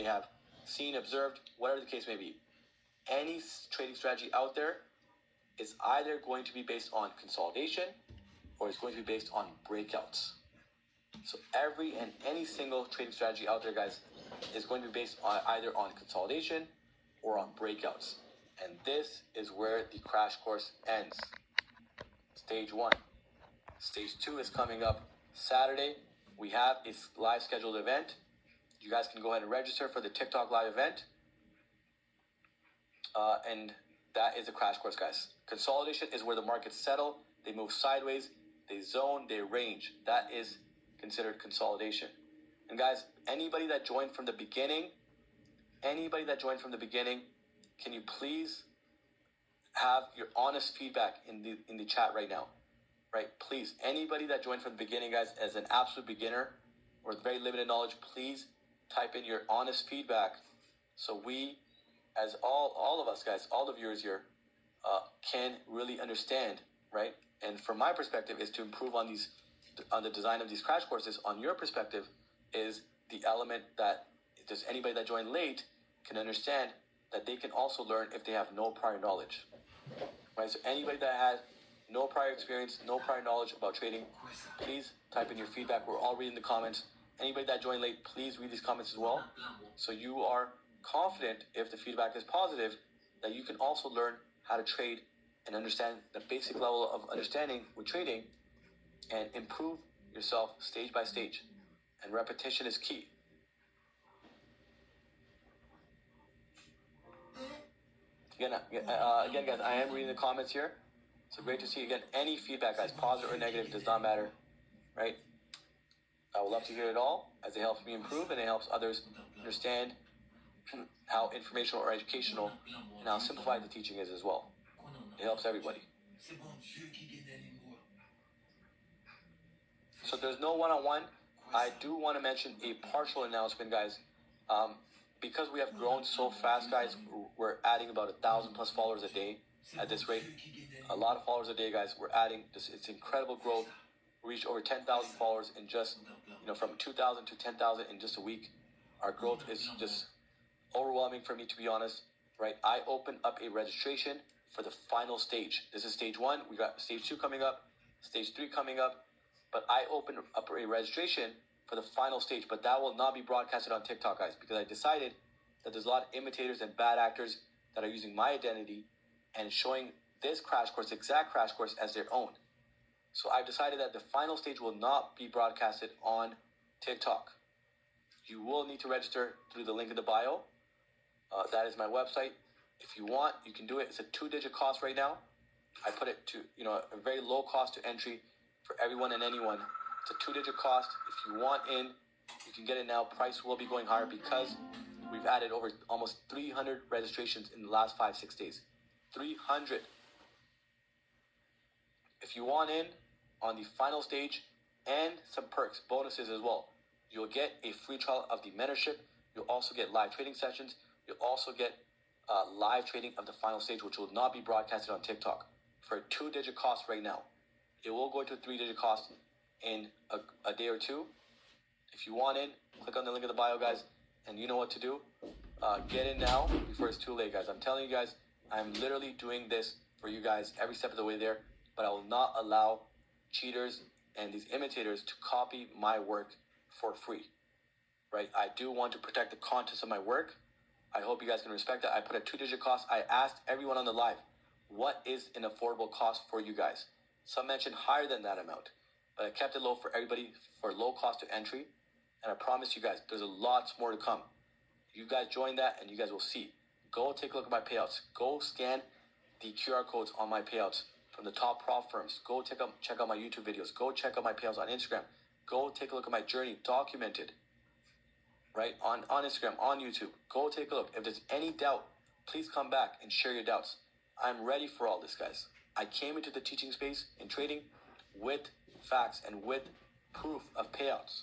have seen, observed, whatever the case may be. Any trading strategy out there is either going to be based on consolidation or it's going to be based on breakouts. So every and any single trading strategy out there, guys, is going to be based on either on consolidation or on breakouts. And this is where the crash course ends. Stage 1. Stage 2 is coming up Saturday. We have a live scheduled event. You guys can go ahead and register for the TikTok live event. And that is a crash course, guys. Consolidation is where the markets settle. They move sideways. They zone. They range. That is considered consolidation. And guys, anybody that joined from the beginning, can you please have your honest feedback in the chat right now? Right? Please, anybody that joined from the beginning, guys, as an absolute beginner or with very limited knowledge, please type in your honest feedback so we, as all of us, guys, all the viewers here, can really understand, right? And from my perspective is to improve on the design of these crash courses. On your perspective is the element that just anybody that joined late can understand that they can also learn if they have no prior knowledge, right? So anybody that has no prior experience, no prior knowledge about trading, please type in your feedback. We're all reading the comments. Anybody that joined late, please read these comments as well. So you are confident, if the feedback is positive, that you can also learn how to trade and understand the basic level of understanding with trading and improve yourself stage by stage. And repetition is key. Again, guys, I am reading the comments here. So great to see you again. Any feedback, guys, positive or negative, does not matter, right? I would love to hear it all, as it helps me improve and it helps others understand how informational or educational and how simplified the teaching is as well. It helps everybody. So there's no one-on-one. I do want to mention a partial announcement, guys. Because we have grown so fast, guys, we're adding about 1,000 plus followers a day at this rate. A lot of followers a day, guys. We're adding this. It's incredible growth. We reached over 10,000 followers in just, from 2,000 to 10,000 in just a week. Our growth is just overwhelming for me, to be honest, right? I opened up a registration for the final stage. This is stage 1. We got stage 2 coming up, stage 3 coming up, but I opened up a registration for the final stage, but that will not be broadcasted on TikTok, guys, because I decided that there's a lot of imitators and bad actors that are using my identity and showing this crash course, exact crash course, as their own. So I've decided that the final stage will not be broadcasted on TikTok. You will need to register through the link in the bio. That is my website. If you want, you can do it. It's a 2-digit cost right now. I put it to, a very low cost to entry for everyone and anyone. It's a 2-digit cost. If you want in, you can get it now. Price will be going higher because we've added over almost 300 registrations in the last 5-6 days. 300. If you want in on the final stage and some perks, bonuses as well, you'll get a free trial of the mentorship. You'll also get live trading sessions. You'll also get live trading of the final stage, which will not be broadcasted on TikTok for a 2-digit cost right now. It will go to a 3-digit cost in a day or two. If you want in, click on the link in the bio, guys, and you know what to do. Get in now before it's too late, guys. I'm telling you guys, I'm literally doing this for you guys every step of the way there, but I will not allow cheaters and these imitators to copy my work for free, right? I do want to protect the contents of my work. I hope you guys can respect that. I put a 2-digit cost. I asked everyone on the live, what is an affordable cost for you guys? Some mentioned higher than that amount, but I kept it low for everybody for low cost to entry. And I promise you guys, there's a lot more to come. You guys join that and you guys will see. Go take a look at my payouts. Go scan the QR codes on my payouts from the top prop firms. Go check out my YouTube videos. Go check out my payouts on Instagram. Go take a look at my journey documented, right, on Instagram, on YouTube. Go take a look. If there's any doubt, please come back and share your doubts. I'm ready for all this, guys. I came into the teaching space in trading with facts and with proof of payouts.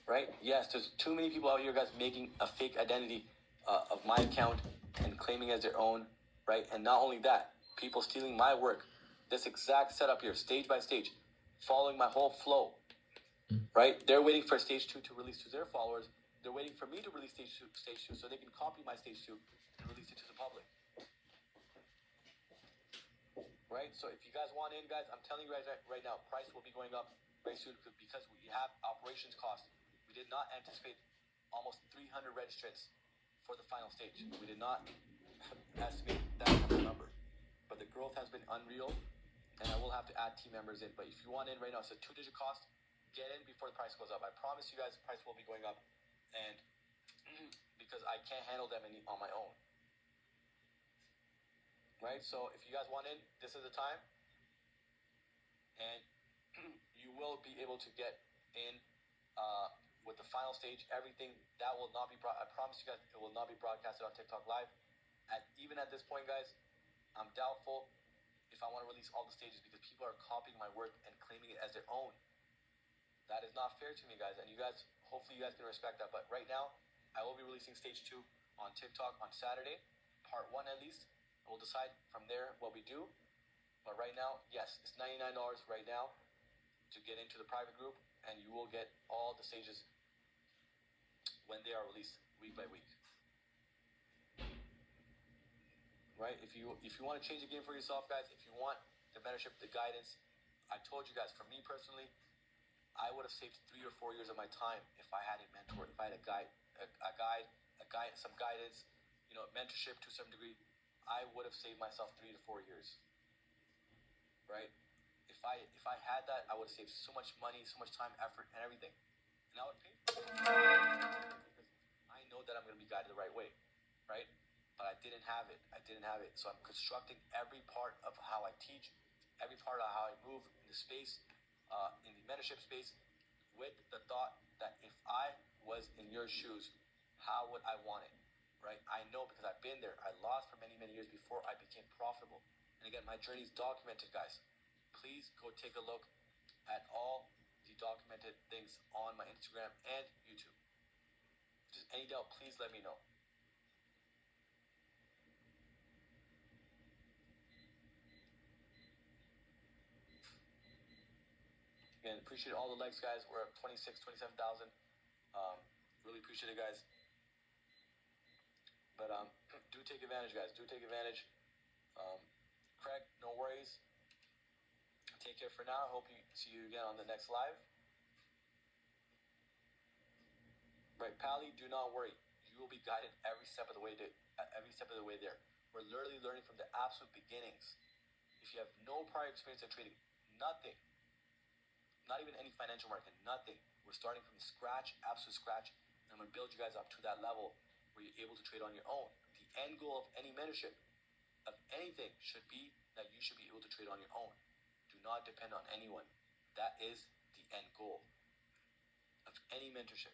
Right? Yes, there's too many people out here, guys, making a fake identity of my account and claiming as their own, right? And not only that, people stealing my work. This exact setup here, stage by stage, following my whole flow. right? They're waiting for stage 2 to release to their followers. They're waiting for me to release stage two so they can copy my stage 2 and release it to the public. Right? So if you guys want in, guys, I'm telling you guys right now, price will be going up very soon because we have operations costs. We did not anticipate almost 300 registrants for the final stage. We did not estimate that number. But the growth has been unreal, and I will have to add team members in. But if you want in right now, it's a 2-digit cost. Get in before the price goes up. I promise you guys the price will be going up, and because I can't handle them on my own. Right? So if you guys want in, this is the time. And you will be able to get in with the final stage. Everything that will not be I promise you guys, it will not be broadcasted on TikTok Live. Even at this point, guys, I'm doubtful if I want to release all the stages because people are copying my work and claiming it as their own. That is not fair to me, guys. And you guys, hopefully you guys can respect that. But right now, I will be releasing stage 2 on TikTok on Saturday, part 1 at least. We'll decide from there what we do. But right now, yes, it's $99 right now to get into the private group, and you will get all the stages when they are released week by week. Right? If you want to change the game for yourself, guys, if you want the mentorship, the guidance, I told you guys, for me personally, I would have saved 3 or 4 years of my time if I had a mentor, if I had a guide, some guidance, mentorship to some degree. I would have saved myself 3 to 4 years. Right? If I had that, I would have saved so much money, so much time, effort, and everything. And I would pay for it because I know that I'm going to be guided the right way, right? But I didn't have it. So I'm constructing every part of how I teach, every part of how I move in the space, in the mentorship space, with the thought that if I was in your shoes, how would I want it, right? I know because I've been there. I lost for many, many years before I became profitable. And again, my journey is documented, guys. Please go take a look at all the documented things on my Instagram and YouTube. If there's any doubt, please let me know. Again, appreciate all the likes, guys. We're at 27,000. Really appreciate it, guys. But do take advantage, guys. Do take advantage. Craig, no worries. Take care for now. I hope you see you again on the next live. Right, Pally, do not worry. You will be guided every step of the way there. We're literally learning from the absolute beginnings. If you have no prior experience in trading, nothing, not even any financial market, nothing. We're starting from scratch, absolute scratch, and I'm going to build you guys up to that level where you're able to trade on your own. The end goal of any mentorship, of anything, should be that you should be able to trade on your own. Do not depend on anyone. That is the end goal of any mentorship.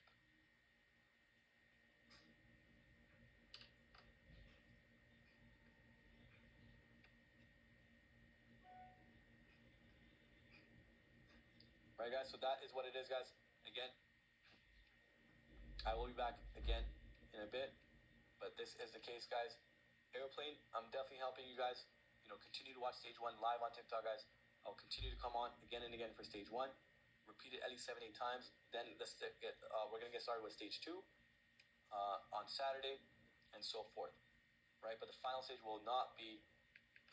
Right, guys? So that is what it is, guys. Again, I will be back again in a bit, but this is the case, guys. Airplane, I'm definitely helping you guys. Continue to watch stage 1 live on TikTok, guys. I'll continue to come on again and again for stage 1. Repeat it at least 7-8 times. Then we're gonna get started with stage 2 on Saturday, and so forth. Right, but the final stage will not be,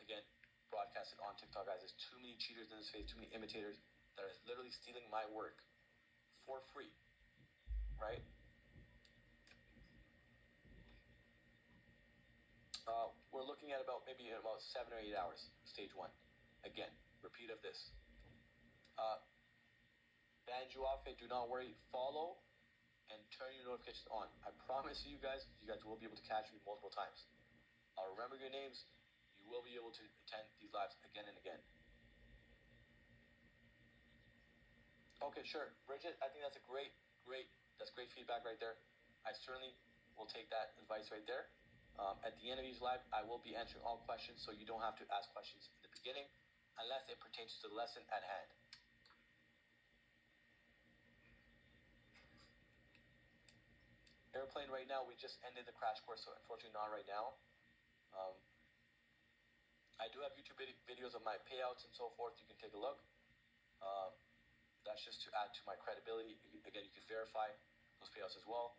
again, broadcasted on TikTok, guys. There's too many cheaters in this space, too many imitators that are literally stealing my work for free. Right? We're looking at about 7 or 8 hours, stage 1. Again, repeat of this. Banned you off it, do not worry. Follow and turn your notifications on. I promise you guys will be able to catch me multiple times. I'll remember your names. You will be able to attend these lives again and again. Okay, sure. Bridget, I think that's great feedback right there. I certainly will take that advice right there. At the end of each live, I will be answering all questions, so you don't have to ask questions in the beginning unless it pertains to the lesson at hand. Airplane, right now, we just ended the crash course, so unfortunately not right now. I do have YouTube videos of my payouts and so forth. You can take a look. That's just to add to my credibility. Again, you can verify those payouts as well.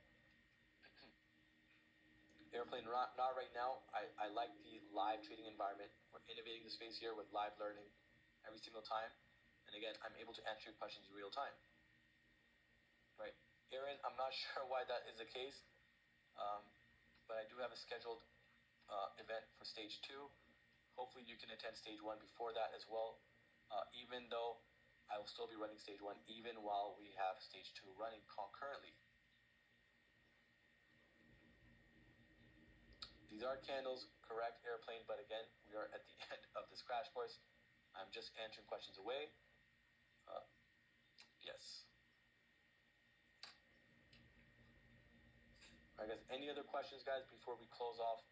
Airplane, not right now. I like the live trading environment. We're innovating the space here with live learning every single time. And again, I'm able to answer your questions in real time. Right. Aaron, I'm not sure why that is the case, but I do have a scheduled event for stage 2. Hopefully you can attend stage 1 before that as well, even though I will still be running stage 1 even while we have stage 2 running concurrently. These are candles, correct, Airplane, but again, we are at the end of this crash course. I'm just answering questions away. Yes. I guess any other questions, guys, before we close off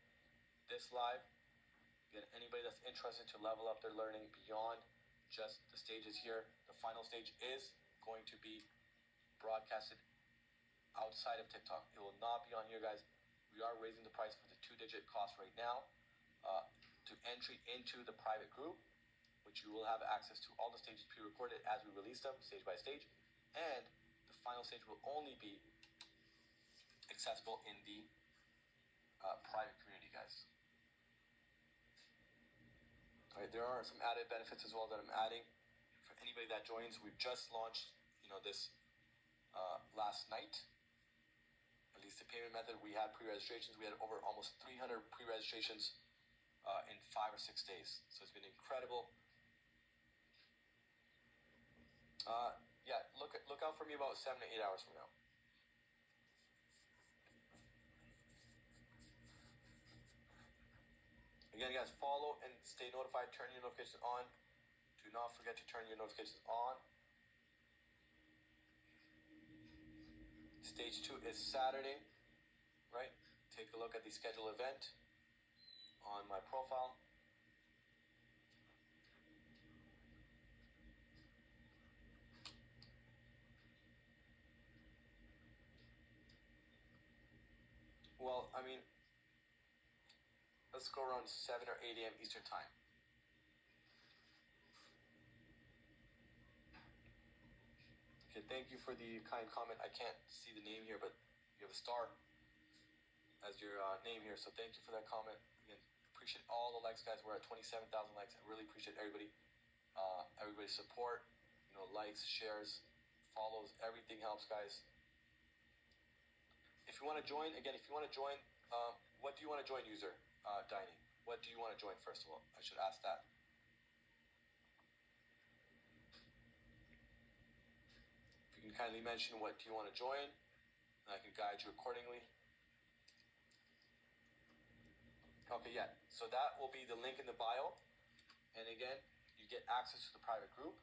this live? Again, anybody that's interested to level up their learning beyond just the stages here, the final stage is going to be broadcasted outside of TikTok. It will not be on here, guys. We are raising the price for the 2-digit cost right now to entry into the private group, which you will have access to all the stages pre-recorded as we release them, stage by stage. And the final stage will only be accessible in the private community, guys. All right, there are some added benefits as well that I'm adding for anybody that joins. We've just launched, this last night. At least the payment method. We had pre-registrations. We had over almost 300 pre-registrations in 5 or 6 days. So it's been incredible. Yeah, look out for me about 7 to 8 hours from now. Again, guys, follow and stay notified. Turn your notifications on. Do not forget to turn your notifications on. Stage 2 is Saturday, right? Take a look at the scheduled event on my profile. Well, I mean, let's go around 7 or 8 a.m. Eastern time. Okay, thank you for the kind comment. I can't see the name here, but you have a star as your name here, so thank you for that comment. Again, appreciate all the likes, guys. We're at 27,000 likes. I really appreciate everybody's support. Likes, shares, follows, everything helps, guys. If you want to join, what do you want to join, user? Dining. What do you want to join, first of all? I should ask that. If you can kindly mention what do you want to join, and I can guide you accordingly. Okay, yeah. So that will be the link in the bio. And again, you get access to the private group.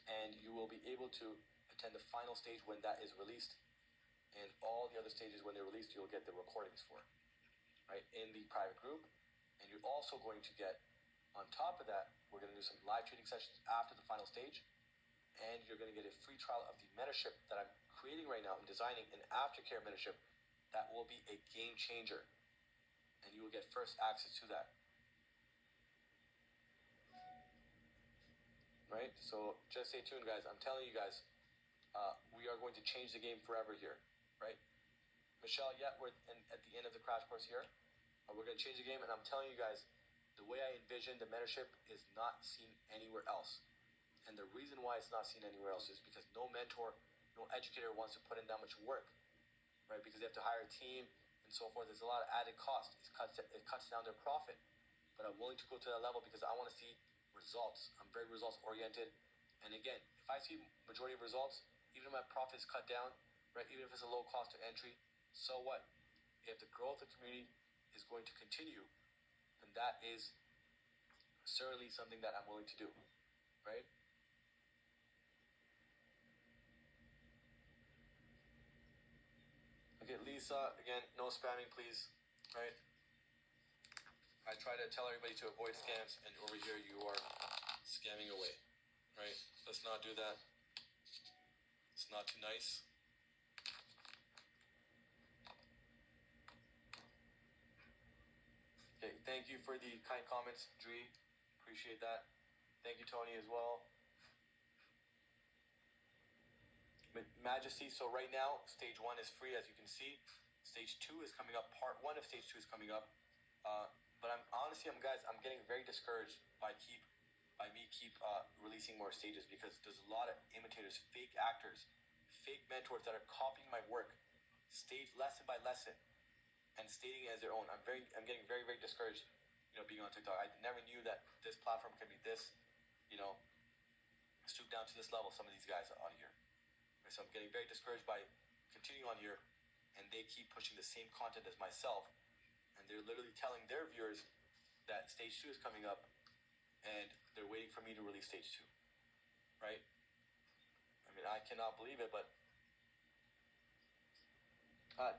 And you will be able to attend the final stage when that is released. And all the other stages, when they're released, you'll get the recordings for, right, in the private group. And you're also going to get, on top of that, we're going to do some live trading sessions after the final stage. And you're going to get a free trial of the mentorship that I'm creating right now. I'm designing an aftercare mentorship that will be a game changer. And you will get first access to that. Right? So just stay tuned, guys. I'm telling you guys, we are going to change the game forever here. Right? Michelle, yeah, we're at the end of the crash course here. We're going to change the game, and I'm telling you guys, the way I envision the mentorship is not seen anywhere else. And the reason why it's not seen anywhere else is because no mentor, no educator wants to put in that much work, right? Because they have to hire a team and so forth. There's a lot of added cost. It cuts down their profit. But I'm willing to go to that level because I want to see results. I'm very results oriented. And again, if I see majority of results, even if my profit is cut down, right? Even if it's a low cost to entry, so what? If the growth of the community is going to continue, then that is certainly something that I'm willing to do, right? Okay, Lisa, again, no spamming, please, right? I try to tell everybody to avoid scams, and over here you are scamming away, right? Let's not do that. It's not too nice. Okay, thank you for the kind comments, Dree. Appreciate that. Thank you, Tony, as well. Majesty. So right now, stage 1 is free, as you can see. Stage 2 is coming up. Part 1 of stage 2 is coming up. But I'm getting very discouraged by me keep releasing more stages, because there's a lot of imitators, fake actors, fake mentors that are copying my work, stage lesson by lesson, and stating it as their own. I'm getting very, very discouraged, being on TikTok. I never knew that this platform can be this, stoop down to this level. Some of these guys on here. So I'm getting very discouraged by continuing on here, and they keep pushing the same content as myself, and they're literally telling their viewers that stage 2 is coming up, and they're waiting for me to release stage 2, right? I mean, I cannot believe it, but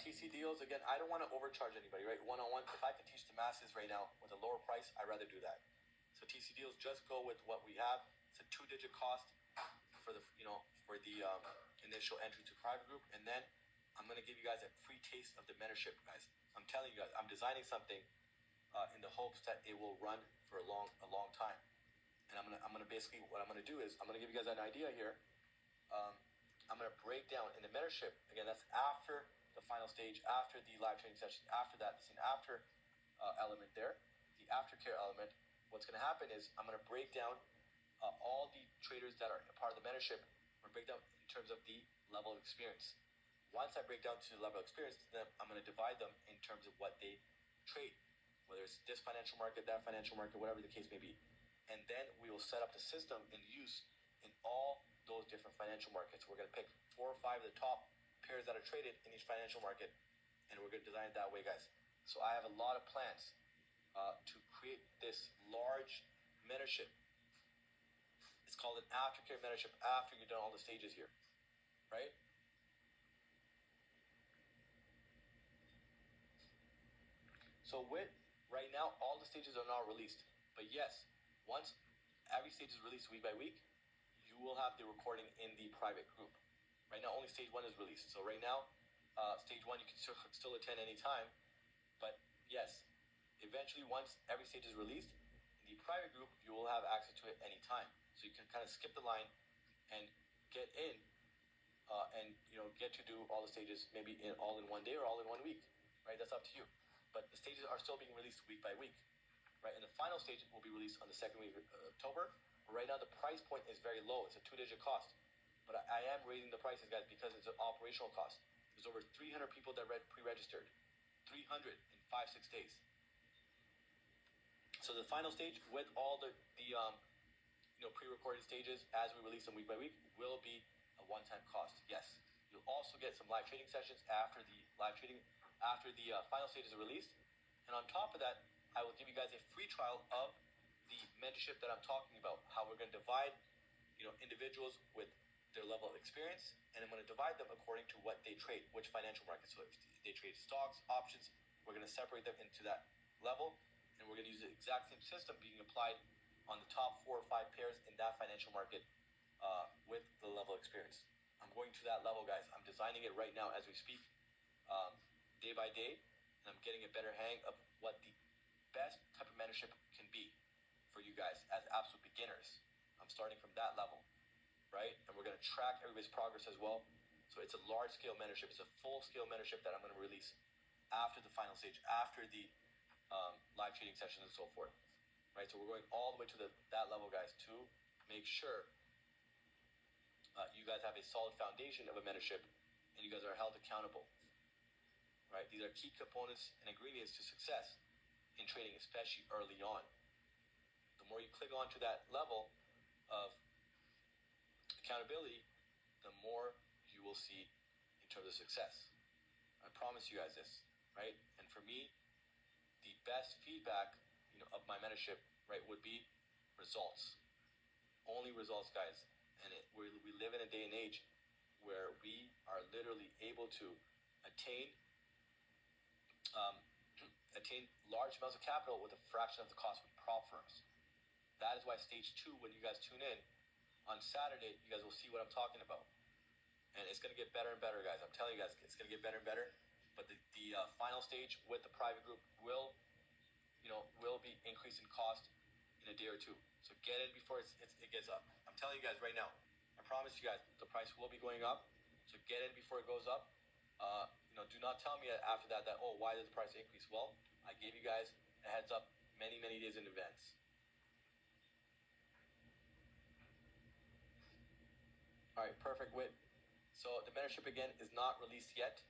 TC deals, again, I don't want to overcharge anybody, right? One-on-one, if I can teach the masses right now with a lower price, I'd rather do that. So TC deals, just go with what we have. It's a 2-digit cost for the initial entry to private group, and then I'm going to give you guys a free taste of the mentorship, guys. I'm telling you guys, I'm designing something in the hopes that it will run for a long time. And I'm gonna basically, what I'm gonna do is, I'm gonna give you guys an idea here. I'm gonna break down in the mentorship, again, that's after the final stage, after the live training session, after that, it's an after element there, the aftercare element. What's gonna happen is, I'm gonna break down all the traders that are a part of the mentorship. I'm gonna break down in terms of the level of experience. Once I break down to the level of experience, then I'm gonna divide them in terms of what they trade, whether it's this financial market, that financial market, whatever the case may be. And then we will set up the system in use in all those different financial markets. We're going to pick 4 or 5 of the top pairs that are traded in each financial market, and we're going to design it that way, guys. So I have a lot of plans to create this large mentorship. It's called an aftercare mentorship after you've done all the stages here, right? So right now, all the stages are not released. But yes, once every stage is released week by week, you will have the recording in the private group. Right now, only stage 1 is released. So right now, stage 1, you can still attend anytime. But yes, eventually, once every stage is released, in the private group, you will have access to it anytime. So you can kind of skip the line and get in and get to do all the stages maybe all in one day or all in 1 week, right? That's up to you. But the stages are still being released week by week, right? And the final stage will be released on the second week of October. Right now, the price point is very low. It's a 2-digit cost. But I am raising the prices, guys, because it's an operational cost. There's over 300 people that pre-registered. 300 in 5-6 days. So the final stage, with all the pre-recorded stages as we release them week by week, will be a one-time cost. Yes. You'll also get some live trading sessions after the final stages are released. And on top of that, I will give you guys a free trial of the mentorship that I'm talking about, how we're going to divide, individuals with their level of experience, and I'm going to divide them according to what they trade, which financial markets. So if they trade stocks, options, we're going to separate them into that level, and we're going to use the exact same system being applied on the top 4 or 5 pairs in that financial market with the level of experience. I'm going to that level, guys. I'm designing it right now as we speak, day by day, and I'm getting a better hang of what the best type of mentorship can be for you guys as absolute beginners. I'm starting from that level, right? And we're going to track everybody's progress as well. So it's a large-scale mentorship. It's a full-scale mentorship that I'm going to release after the final stage, after the live trading sessions and so forth, right? So we're going all the way to that level, guys, to make sure you guys have a solid foundation of a mentorship and you guys are held accountable, right? These are key components and ingredients to success in trading, especially early on. The more you click on to that level of accountability, the more you will see in terms of success. I promise you guys this, right? And for me, the best feedback, of my mentorship, right, would be results. Only results, guys. And we live in a day and age where we are literally able to attain large amounts of capital with a fraction of the cost with prop firms. That is why stage 2, when you guys tune in on Saturday, you guys will see what I'm talking about. And it's going to get better and better, guys. I'm telling you guys, it's going to get better and better. But the final stage with the private group will be increased in cost in a day or 2. So get in before it gets up. I'm telling you guys right now. I promise you guys, the price will be going up. So get in before it goes up. Do not tell me after that oh, why did the price increase? Well, I gave you guys a heads up many days in advance. All right, perfect, Wit. So the mentorship again is not released yet.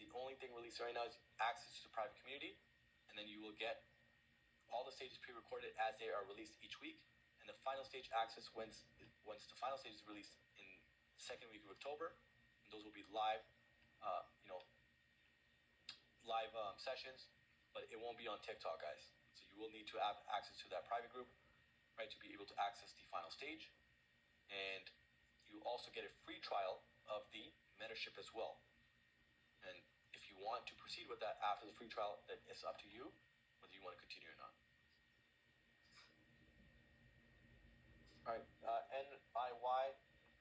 The only thing released right now is access to the private community, and then you will get all the stages pre-recorded as they are released each week, and the final stage access once the final stage is released in the second week of October, and those will be live, live sessions, but it won't be on TikTok, guys. So you will need to have access to that private group, right, to be able to access the final stage, and you also get a free trial of the mentorship as well. And if you want to proceed with that after the free trial, then it's up to you whether you want to continue or not. All right, NIY,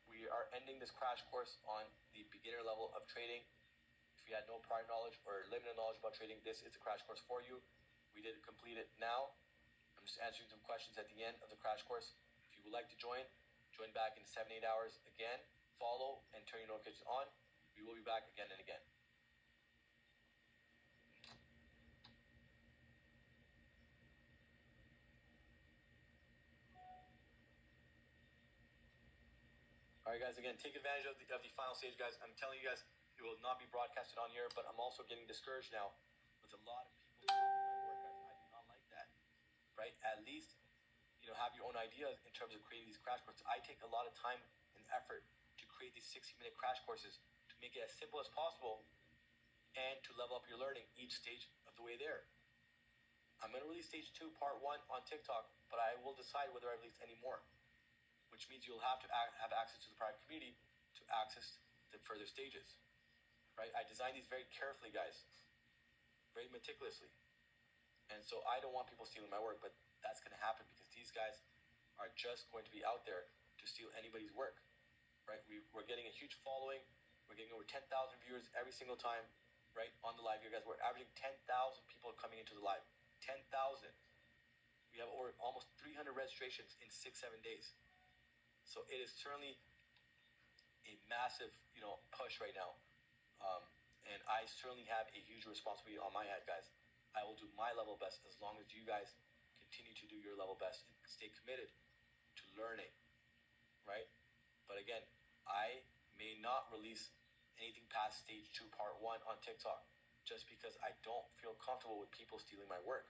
we are ending this crash course on the beginner level of trading. If you had no prior knowledge or limited knowledge about trading, this is the crash course for you. We did complete it now. I'm just answering some questions at the end of the crash course. If you would like to join back in 7-8 hours again. Follow and turn your notifications on. We will be back again and again. All right, guys, again, take advantage of the final stage, guys. I'm telling you guys, it will not be broadcasted on here, but I'm also getting discouraged now with a lot of people copying my work, guys. I do not like that, right? At least, have your own ideas in terms of creating these crash courses. I take a lot of time and effort to create these 60-minute crash courses to make it as simple as possible and to level up your learning each stage of the way there. I'm going to release stage 2, part 1 on TikTok, but I will decide whether I release any more, which means you'll have to have access to the private community to access the further stages, right? I designed these very carefully, guys, very meticulously. And so I don't want people stealing my work, but that's going to happen because these guys are just going to be out there to steal anybody's work, right? We're getting a huge following. We're getting over 10,000 viewers every single time, right, on the live here, guys. We're averaging 10,000 people coming into the live. 10,000. We have over almost 300 registrations in 6-7 days. So it is certainly a massive, push right now. And I certainly have a huge responsibility on my head, guys. I will do my level best as long as you guys continue to do your level best and stay committed to learning, right? But again, I may not release anything past stage 2, part 1 on TikTok just because I don't feel comfortable with people stealing my work.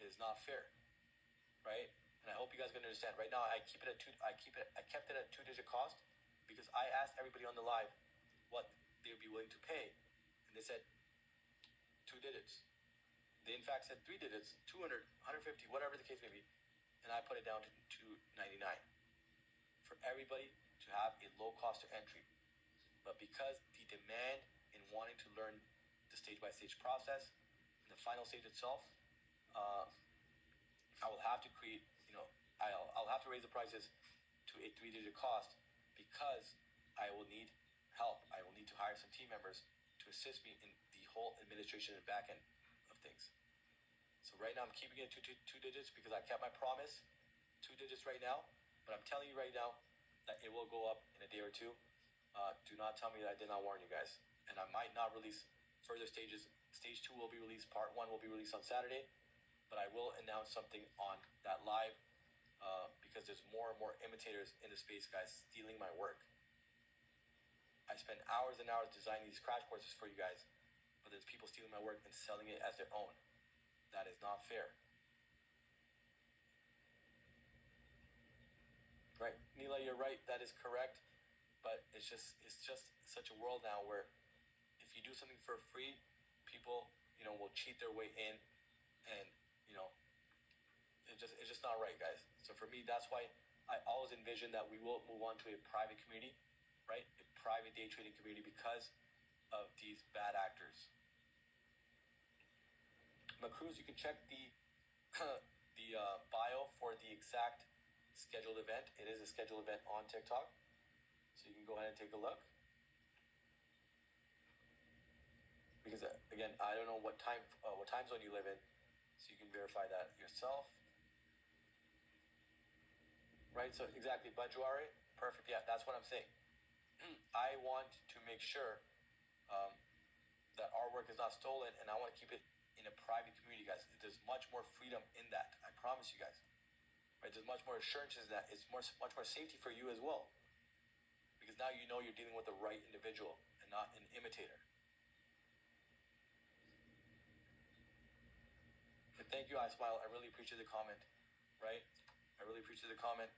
It is not fair, right? And I hope you guys can understand. Right now, I kept it at 2-digit cost because I asked everybody on the live what they would be willing to pay, and they said 2 digits. They in fact said 3 digits, 200, 150, whatever the case may be, and I put it down to $2.99 for everybody to have a low cost of entry. But because the demand in wanting to learn the stage-by-stage process, and the final stage itself, I will have to create, I'll have to raise the prices to a 3-digit cost because I will need help. I will need to hire some team members to assist me in the whole administration and back end of things. So right now I'm keeping it to two digits because I kept my promise, 2 digits right now. But I'm telling you right now that it will go up in a day or two. Do not tell me that I did not warn you guys. And I might not release further stages. Stage 2 will be released. Part 1 will be released on Saturday. But I will announce something on that live because there's more and more imitators in the space, guys, stealing my work. I spend hours and hours designing these crash courses for you guys, but there's people stealing my work and selling it as their own. That is not fair. Right, Nila, you're right. That is correct. But it's just such a world now where if you do something for free, people will cheat their way in, and it's just not right, guys. So for me, that's why I always envision that we will move on to a private community, right? A private day trading community because of these bad actors. Macruz, you can check the bio for the exact scheduled event. It is a scheduled event on TikTok, so you can go ahead and take a look. Because again, I don't know what time zone you live in, so you can verify that yourself. Right, so exactly, Bajuare, perfect. Yeah, that's what I'm saying. I want to make sure that our work is not stolen, and I want to keep it in a private community, guys. There's much more freedom in that. I promise you guys. Right? There's much more assurances that it's much more safety for you as well, because now you know you're dealing with the right individual and not an imitator. But thank you, I Smile. I really appreciate the comment. Right? I really appreciate the comment.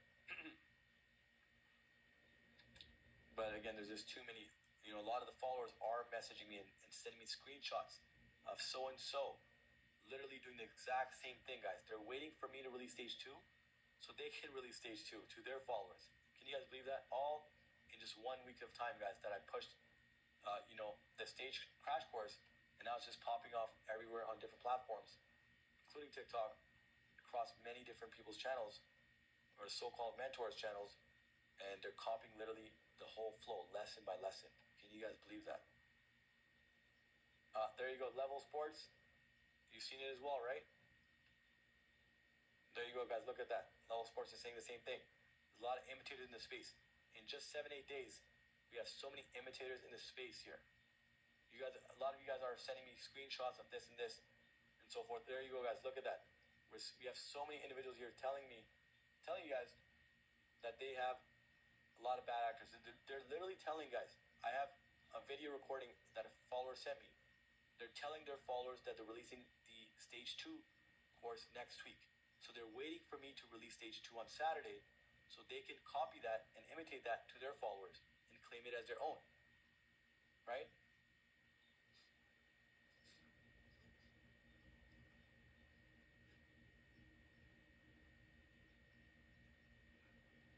But again, there's just too many. A lot of the followers are messaging me and sending me screenshots of so and so literally doing the exact same thing, guys. They're waiting for me to release stage 2 so they can release stage 2 to their followers. Can you guys believe that? All in just 1 week of time, guys, that I pushed, the stage crash course, and now it's just popping off everywhere on different platforms, including TikTok, across many different people's channels, or so-called mentors' channels, and they're copying literally the whole flow, lesson by lesson. Can you guys believe that? There you go, Level Sports. You've seen it as well, right? There you go, guys. Look at that. Level Sports is saying the same thing. There's a lot of imitators in the space. In just 7-8 days, we have so many imitators in the space here. You guys, a lot of you guys are sending me screenshots of this and so forth. There you go, guys. Look at that. We have so many individuals here telling you guys that they have a lot of bad actors. They're literally telling guys. I have a video recording that a follower sent me. They're telling their followers that they're releasing the stage 2 course next week. So they're waiting for me to release stage 2 on Saturday so they can copy that and imitate that to their followers and claim it as their own. Right?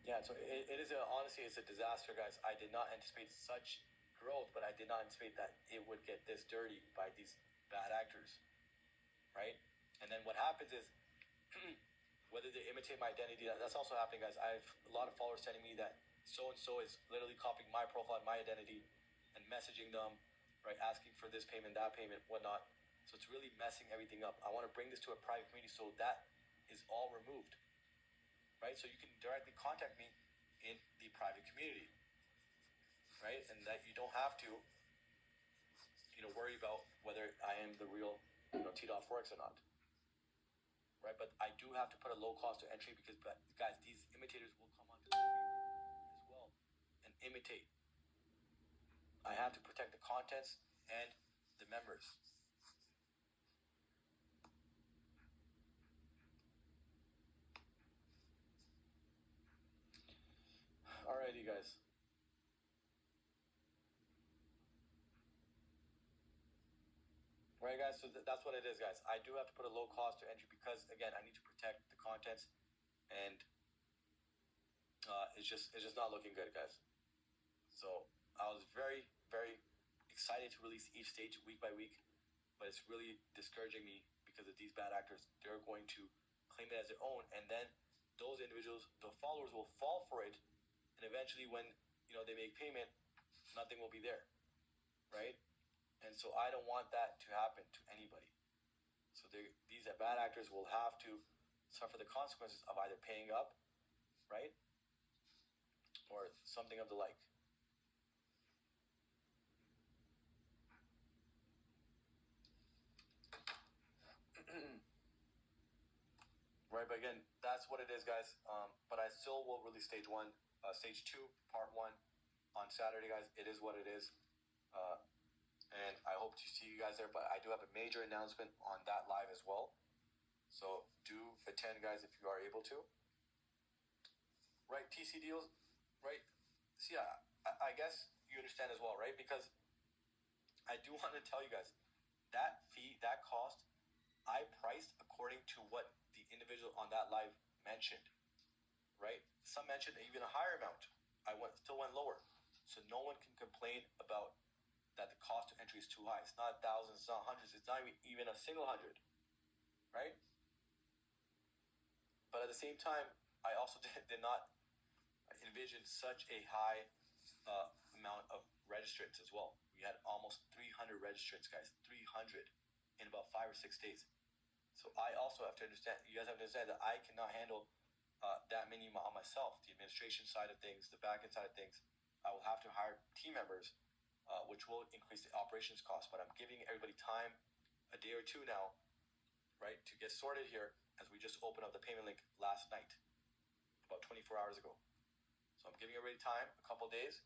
Yeah, so it is honestly, it's a disaster, guys. I did not anticipate such growth, but I did not anticipate that it would get this dirty by these bad actors. Right? And then what happens is, whether they imitate my identity, that's also happening, guys. I have a lot of followers sending me that so and so is literally copying my profile and my identity and messaging them, right, asking for this payment, that payment, whatnot. So it's really messing everything up. I want to bring this to a private community so that is all removed, right? So you can directly contact me in the private community, right? And that you don't have to, worry about whether I am the real, T-Dot Forex or not. Right, but I do have to put a low cost to entry because, guys, these imitators will come onto the stream as well and imitate. I have to protect the contents and the members. Alrighty, guys. Right, guys. So that's what it is, guys. I do have to put a low cost to entry because, again, I need to protect the contents, and it's just not looking good, guys. So I was very, very excited to release each stage week by week, but it's really discouraging me because of these bad actors. They're going to claim it as their own, and then those individuals, the followers, will fall for it, and eventually, when they make payment, nothing will be there, right? And so I don't want that to happen to anybody. So these bad actors will have to suffer the consequences of either paying up, right, or something of the like. Right, but again, that's what it is, guys. But I still will release stage 1, stage 2, part 1 on Saturday, guys. It is what it is. And I hope to see you guys there. But I do have a major announcement on that live as well. So do attend, guys, if you are able to. Right, TC deals, right? So yeah, I guess you understand as well, right? Because I do want to tell you guys that fee, that cost, I priced according to what the individual on that live mentioned, right? Some mentioned even a higher amount. I still went lower. So no one can complain about that the cost of entry is too high. It's not thousands, it's not hundreds, it's not even a single hundred, right? But at the same time, I also did not envision such a high amount of registrants as well. We had almost 300 registrants, guys. 300 in about 5 or 6 days. So I also have to understand, you guys have to understand that I cannot handle that many on myself. The administration side of things, the back end side of things, I will have to hire team members, which will increase the operations cost. But I'm giving everybody time, a day or two now, right, to get sorted here, as we just opened up the payment link last night, about 24 hours ago. So I'm giving everybody time, a couple days,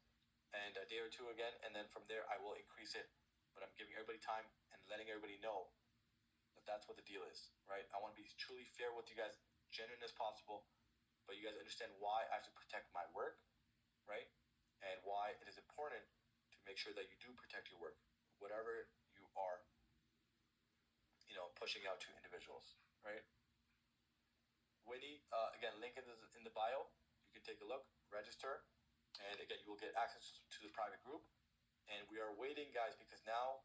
and a day or two again, and then from there I will increase it. But I'm giving everybody time and letting everybody know that that's what the deal is, right? I want to be truly fair with you guys, genuine as possible, but you guys understand why I have to protect my work, right? And why it is important to make sure that you do protect your work, whatever you are, pushing out to individuals, right? Winnie, again, link in the bio. You can take a look, register, and again, you will get access to the private group. And we are waiting, guys, because now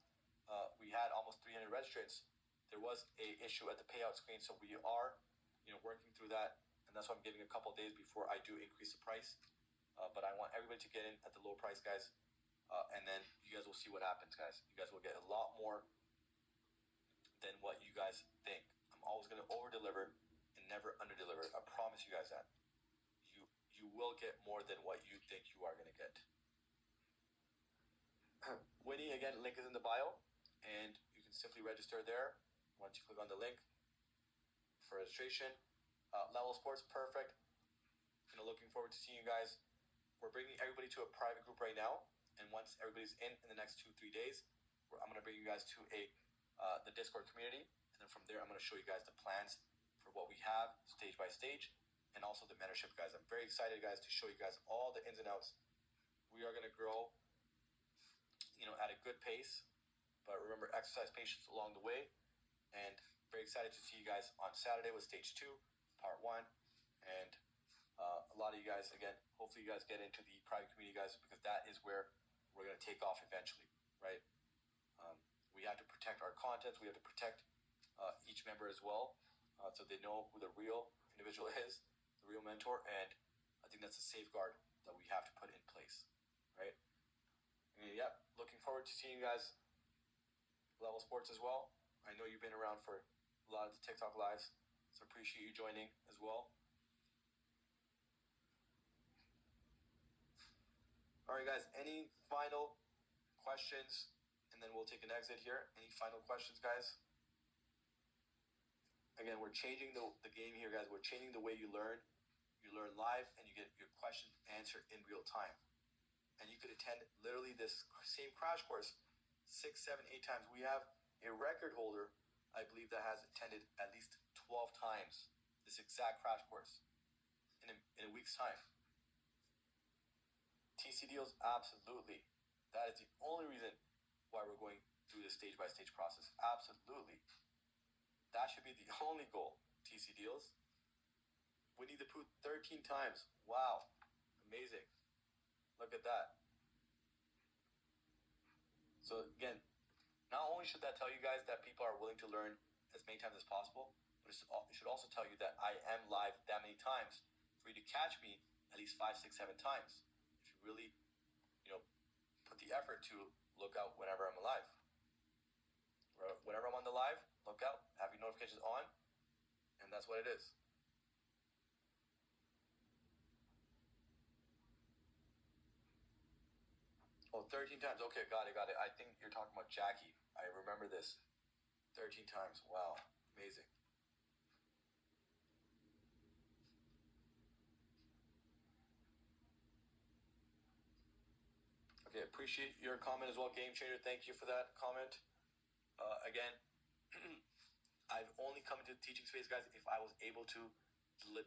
we had almost 300 registrants. There was a issue at the payout screen, so we are, working through that, and that's why I'm giving a couple of days before I do increase the price. But I want everybody to get in at the low price, guys, and then you guys will see what happens, guys. You guys will get a lot more than what you guys think. I'm always going to over deliver and never under deliver. I promise you guys that. You will get more than what you think you are going to get. Winnie, again, link is in the bio, and you can simply register there once you click on the link for registration. Level Sports, perfect. Looking forward to seeing you guys. We're bringing everybody to a private group right now, and once everybody's in the next 2-3 days, I'm going to bring you guys to the Discord community, and then from there, I'm going to show you guys the plans for what we have, stage by stage, and also the mentorship, guys. I'm very excited, guys, to show you guys all the ins and outs. We are going to grow, at a good pace, but remember, exercise patience along the way, and very excited to see you guys on Saturday with stage 2, part 1, and a lot of you guys, again, hopefully you guys get into the private community, guys, because that is where we're going to take off eventually, right? We have to protect our content. We have to protect each member as well, so they know who the real individual is, the real mentor, and I think that's a safeguard that we have to put in place, right? Yeah, looking forward to seeing you guys Level Sports as well. I know you've been around for a lot of the TikTok lives, so appreciate you joining as well. All right, guys, any final questions? And then we'll take an exit here. Any final questions, guys? Again, we're changing the game here, guys. We're changing the way you learn. You learn live, and you get your questions answered in real time. And you could attend literally this same crash course 6, 7, 8 times. We have a record holder, I believe, that has attended at least 12 times this exact crash course in a week's time. TC deals, absolutely. That is the only reason why we're going through this stage-by-stage process. Absolutely. That should be the only goal, TC deals. Winnie the Pooh 13 times. Wow. Amazing. Look at that. So again, not only should that tell you guys that people are willing to learn as many times as possible, but it should also tell you that I am live that many times for you to catch me at least 5, 6, 7 times. If you really, put the effort to look out whenever I'm live. Whenever I'm on the live, look out, have your notifications on, and that's what it is. Oh, 13 times. Okay, got it. I think you're talking about Jackie. I remember this. 13 times. Wow. Amazing. Okay, appreciate your comment as well, Game Changer. Thank you for that comment. Again, I've only come into the teaching space, guys, if I was able to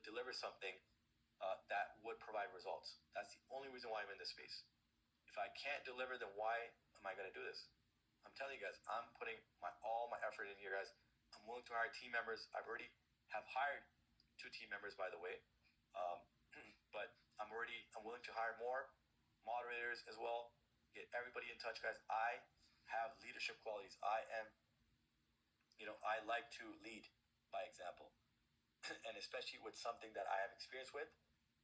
deliver something that would provide results. That's the only reason why I'm in this space. If I can't deliver, then why am I going to do this? I'm telling you guys, I'm putting all my effort in here, guys. I'm willing to hire team members. I've already have hired 2 team members, by the way. But I'm willing to hire more moderators as well. Get everybody in touch, guys. I have leadership qualities. I am, I like to lead by example. And especially with something that I have experience with,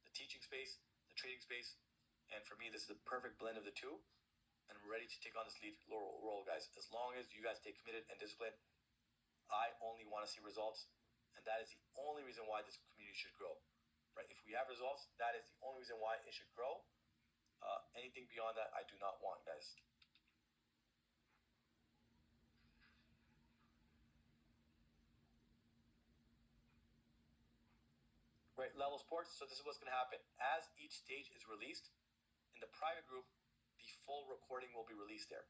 the teaching space, the trading space. And for me, this is a perfect blend of the two. And I'm ready to take on this lead role, guys. As long as you guys stay committed and disciplined, I only want to see results. And that is the only reason why this community should grow, right? If we have results, that is the only reason why it should grow. Anything beyond that, I do not want, guys. Right, level sports. So this is what's going to happen. As each stage is released in the private group, the full recording will be released there.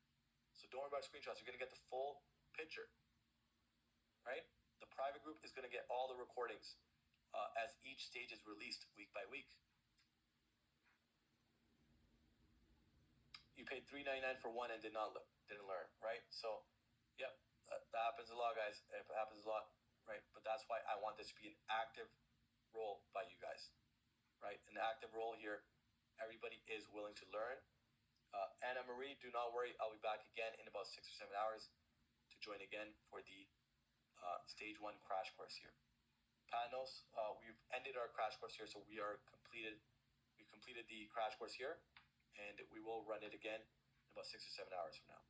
So don't worry about screenshots. You're going to get the full picture, right? The private group is going to get all the recordings as each stage is released week by week. You paid $3.99 for one and didn't learn, right? So, yep, that happens a lot, guys. It happens a lot, right? But that's why I want this to be an active role by you guys, right? An active role here. Everybody is willing to learn. Anna Marie, do not worry. I'll be back again in about 6 or 7 hours to join again for the stage 1 crash course here. Panos, we've ended our crash course here, so we completed the crash course here, and we will run it again in about 6 or 7 hours from now.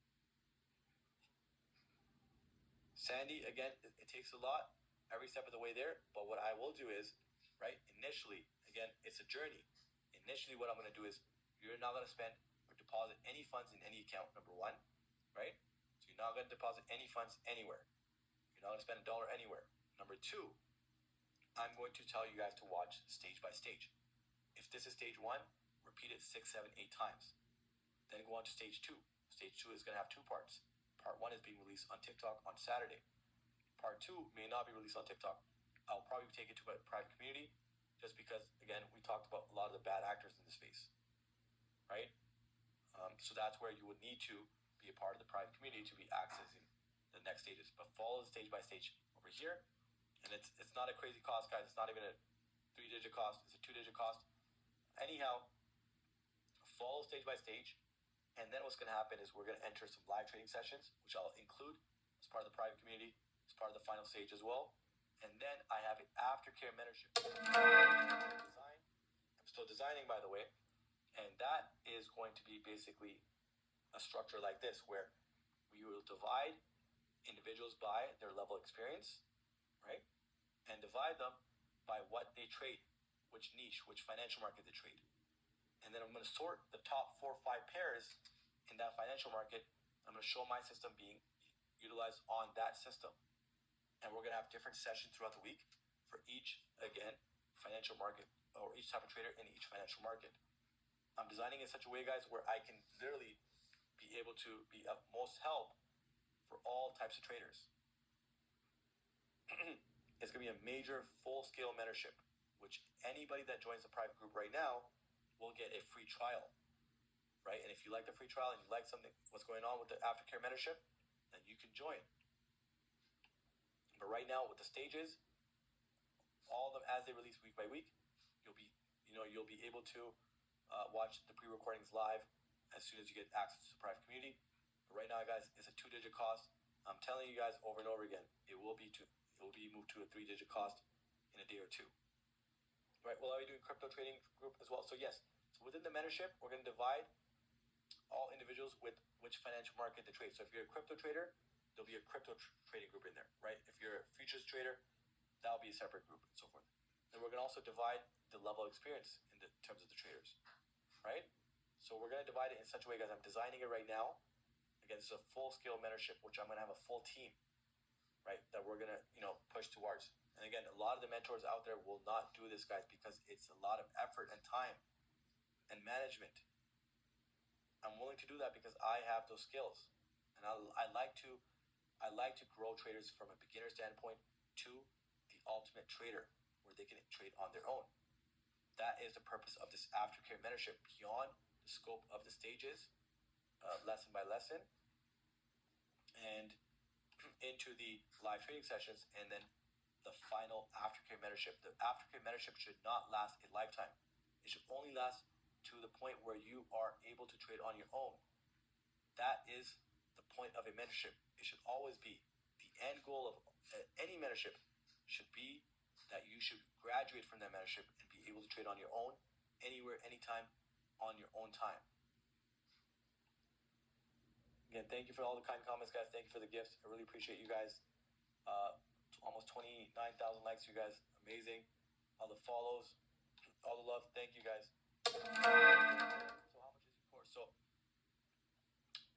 Sandy, again, it takes a lot every step of the way there, but what I will do is, right, initially, again, it's a journey. Initially, what I'm going to do is you're not going to spend or deposit any funds in any account, number one, right? So you're not going to deposit any funds anywhere. You're not going to spend $1 anywhere. Number two, I'm going to tell you guys to watch stage by stage. If this is stage 1, repeat it 6, 7, 8 times. Then go on to stage 2. Stage 2 is going to have 2 parts. Part 1 is being released on TikTok on Saturday. Part 2 may not be released on TikTok. I'll probably take it to a private community just because, again, we talked about a lot of the bad actors in the space, right? So that's where you would need to be a part of the private community to be accessing the next stages. But follow the stage by stage over here. And it's not a crazy cost, guys. It's not even a 3-digit cost. It's a 2-digit cost. Anyhow, follow stage by stage. And then what's going to happen is we're going to enter some live trading sessions, which I'll include as part of the private community, as part of the final stage as well. And then I have an aftercare mentorship. I'm still designing, by the way. And that is going to be basically a structure like this, where we will divide individuals by their level of experience, right? And divide them by what they trade, which niche, which financial market they trade. And then I'm going to sort the top 4 or 5 pairs in that financial market. I'm going to show my system being utilized on that system. And we're going to have different sessions throughout the week for each, again, financial market, or each type of trader in each financial market. I'm designing in such a way, guys, where I can literally be able to be of most help for all types of traders. It's going to be a major full-scale mentorship, which anybody that joins the private group right now will get a free trial, right? And if you like the free trial and you like something, what's going on with the aftercare mentorship, then you can join. But right now, with the stages, all of them as they release week by week, you'll be able to watch the pre-recordings live as soon as you get access to the private community. But right now, guys, it's a 2-digit cost. I'm telling you guys over and over again, it will be moved to a 3-digit cost in a day or two. Right? Will I be doing crypto trading group as well? So yes. So within the mentorship, we're going to divide all individuals with which financial market they trade. So if you're a crypto trader, there'll be a crypto trading group in there, right? If you're a futures trader, that'll be a separate group and so forth. Then we're going to also divide the level of experience in terms of the traders, right? So we're going to divide it in such a way, guys. I'm designing it right now. Again, this is a full-scale mentorship, which I'm going to have a full team, right, that we're going to, push towards. And again, a lot of the mentors out there will not do this, guys, because it's a lot of effort and time and management. I'm willing to do that because I have those skills, and I like to grow traders from a beginner standpoint to the ultimate trader, where they can trade on their own. That is the purpose of this aftercare mentorship, beyond the scope of the stages, lesson by lesson, and into the live trading sessions, and then the final aftercare mentorship. The aftercare mentorship should not last a lifetime. It should only last to the point where you are able to trade on your own. That is the point of a mentorship. It should always be the end goal of any mentorship should be that you should graduate from that mentorship and be able to trade on your own, anywhere, anytime, on your own time. Again, thank you for all the kind comments, guys. Thank you for the gifts. I really appreciate you guys. Almost 29,000 likes, you guys. Amazing. All the follows, all the love. Thank you, guys. So how much So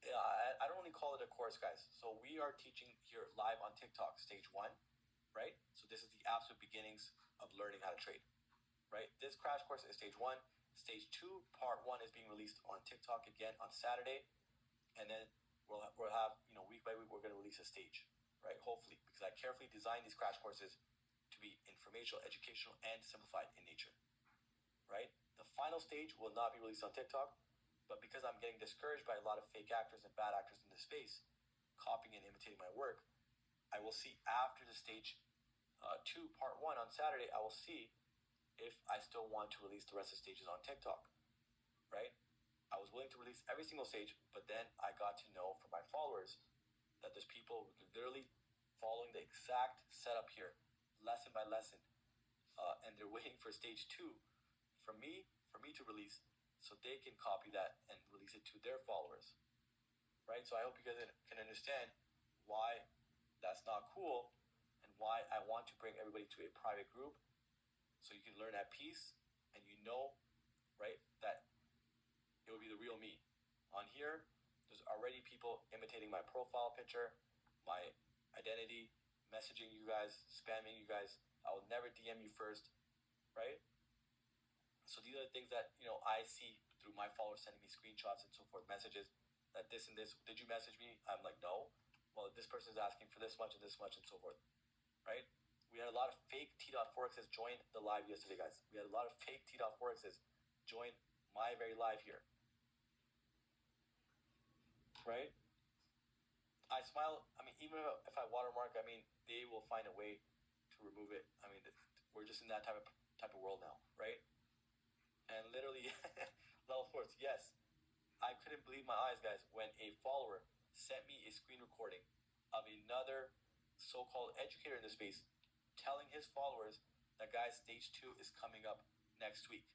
yeah, I don't really call it a course, guys. So we are teaching here live on TikTok, stage 1, right? So this is the absolute beginnings of learning how to trade, right? This crash course is stage 1. Stage 2, part 1 is being released on TikTok again on Saturday, and then we'll have week by week we're going to release a stage, right? Hopefully, because I carefully designed these crash courses to be informational, educational, and simplified in nature, right? The final stage will not be released on TikTok, but because I'm getting discouraged by a lot of fake actors and bad actors in this space, copying and imitating my work, I will see after the stage 2, part 1 on Saturday, I will see if I still want to release the rest of the stages on TikTok, right? I was willing to release every single stage, but then I got to know from my followers that there's people literally following the exact setup here, lesson by lesson, and they're waiting for stage 2 for me to release, so they can copy that and release it to their followers, right? So I hope you guys can understand why that's not cool and why I want to bring everybody to a private group so you can learn at peace and right, that it will be the real me. On here, there's already people imitating my profile picture, my identity, messaging you guys, spamming you guys. I will never DM you first, right? So these are the things that I see through my followers sending me screenshots and so forth, messages that this and this. Did you message me? I'm like, no. Well, this person is asking for this much and so forth, right? We had a lot of fake T.Forexes join the live yesterday, guys. We had a lot of fake T.Forexes join my very live here, right? I smile. I mean, even if I watermark, I mean, they will find a way to remove it. I mean, we're just in that type of world now, right? And literally, level force. Yes, I couldn't believe my eyes, guys, when a follower sent me a screen recording of another so-called educator in the space telling his followers that, guys, stage 2 is coming up next week,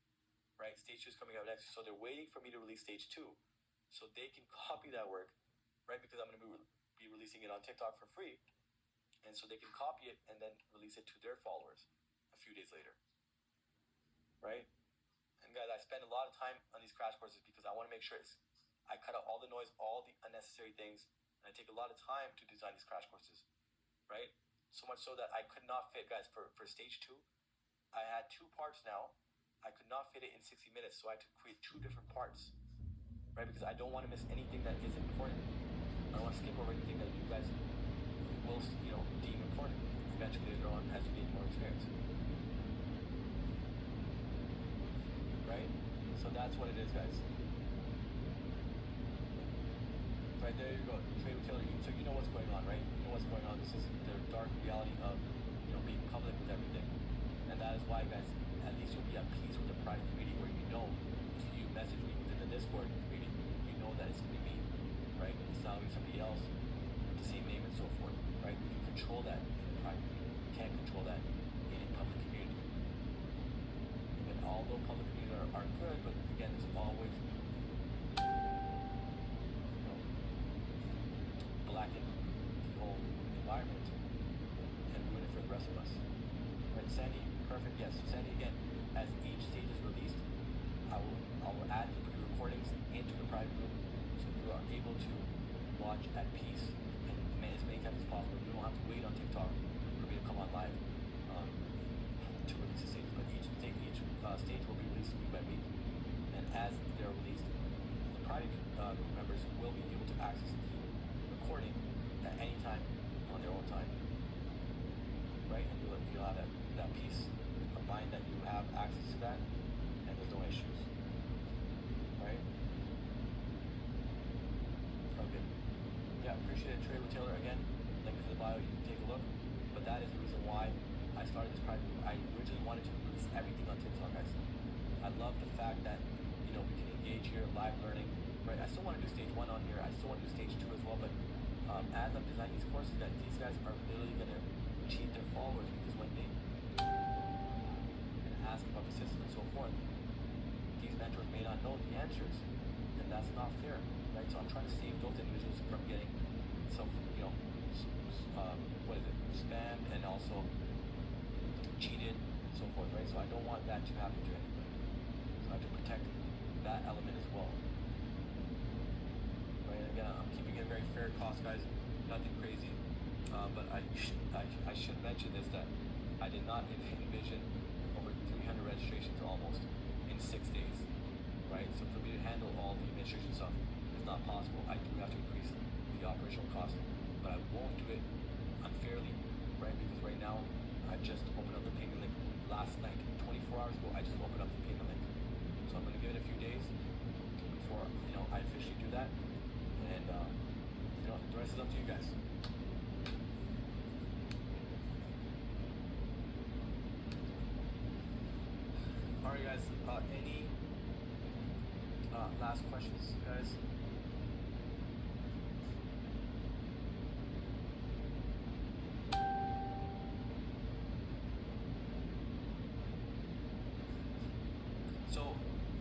right? Stage 2 is coming up next week. So they're waiting for me to release stage 2 so they can copy that work, right? Because I'm going to be releasing it on TikTok for free. And so they can copy it and then release it to their followers a few days later, right? And guys, I spend a lot of time on these crash courses because I want to make sure I cut out all the noise, all the unnecessary things, and I take a lot of time to design these crash courses, right? So much so that I could not fit, guys, for stage 2, I had 2 parts now. I could not fit it in 60 minutes, so I had to create 2 different parts, right? Because I don't want to miss anything that is important. I don't want to skip over anything that you guys will, deem important eventually later on as you gain more experience. Right? So that's what it is, guys. Right, there you go. Trade with Taylor. So you know what's going on, right? You know what's going on. This is the dark reality of, being public with everything. And that is why, guys, at least you'll be at peace with the private community where if you message me within the Discord community, you know that it's going to be me, right? It's not going to be somebody else with the same name and so forth, right? You can control that in the private community. You can't control that in a public community. And although public communities are good, but again, there's always blacken the whole environment and ruin it for the rest of us. Right, Sandy, perfect, yes. Sandy, again, as each stage is released, I will add the pre-recordings into the private group so you are able to watch at peace and as many times as possible. You don't have to wait on TikTok for me to come on live to release the stage, but each stage will be released week by week. And as they're released, the private group members will be able to access the recording at any time on their own time, right? And you'll have that peace of mind that you have access to that and there's no issues, right? Okay. Yeah, appreciate it. Trade with Taylor again. Link to the bio. You can take a look. But that is the reason why I started this private group. I originally wanted to release everything on TikTok, guys. I love the fact that we can engage here, live learning, right? I still want to do stage 1 on here. I still want to do stage 2 as well. But as I'm designing these courses, guys, these guys are literally gonna cheat their followers because when they ask about the system and so forth, these mentors may not know the answers, and that's not fair, right? So I'm trying to save those individuals from getting spammed and also cheated and so forth, right? So I don't want that to happen to anybody. So I have to protect that element as well. And again, I'm keeping it very fair cost, guys. Nothing crazy. But I should mention this, that I did not envision over 300 registrations almost in 6 days, right? So for me to handle all the administration stuff is not possible. I do have to increase the operational cost, but I won't do it unfairly, right? Because right now, I just opened up the payment link last night, 24 hours ago. I just opened up the payment link, so I'm going to give it a few days before I officially do that, and the rest is up to you guys. All right, guys. Any last questions, guys? So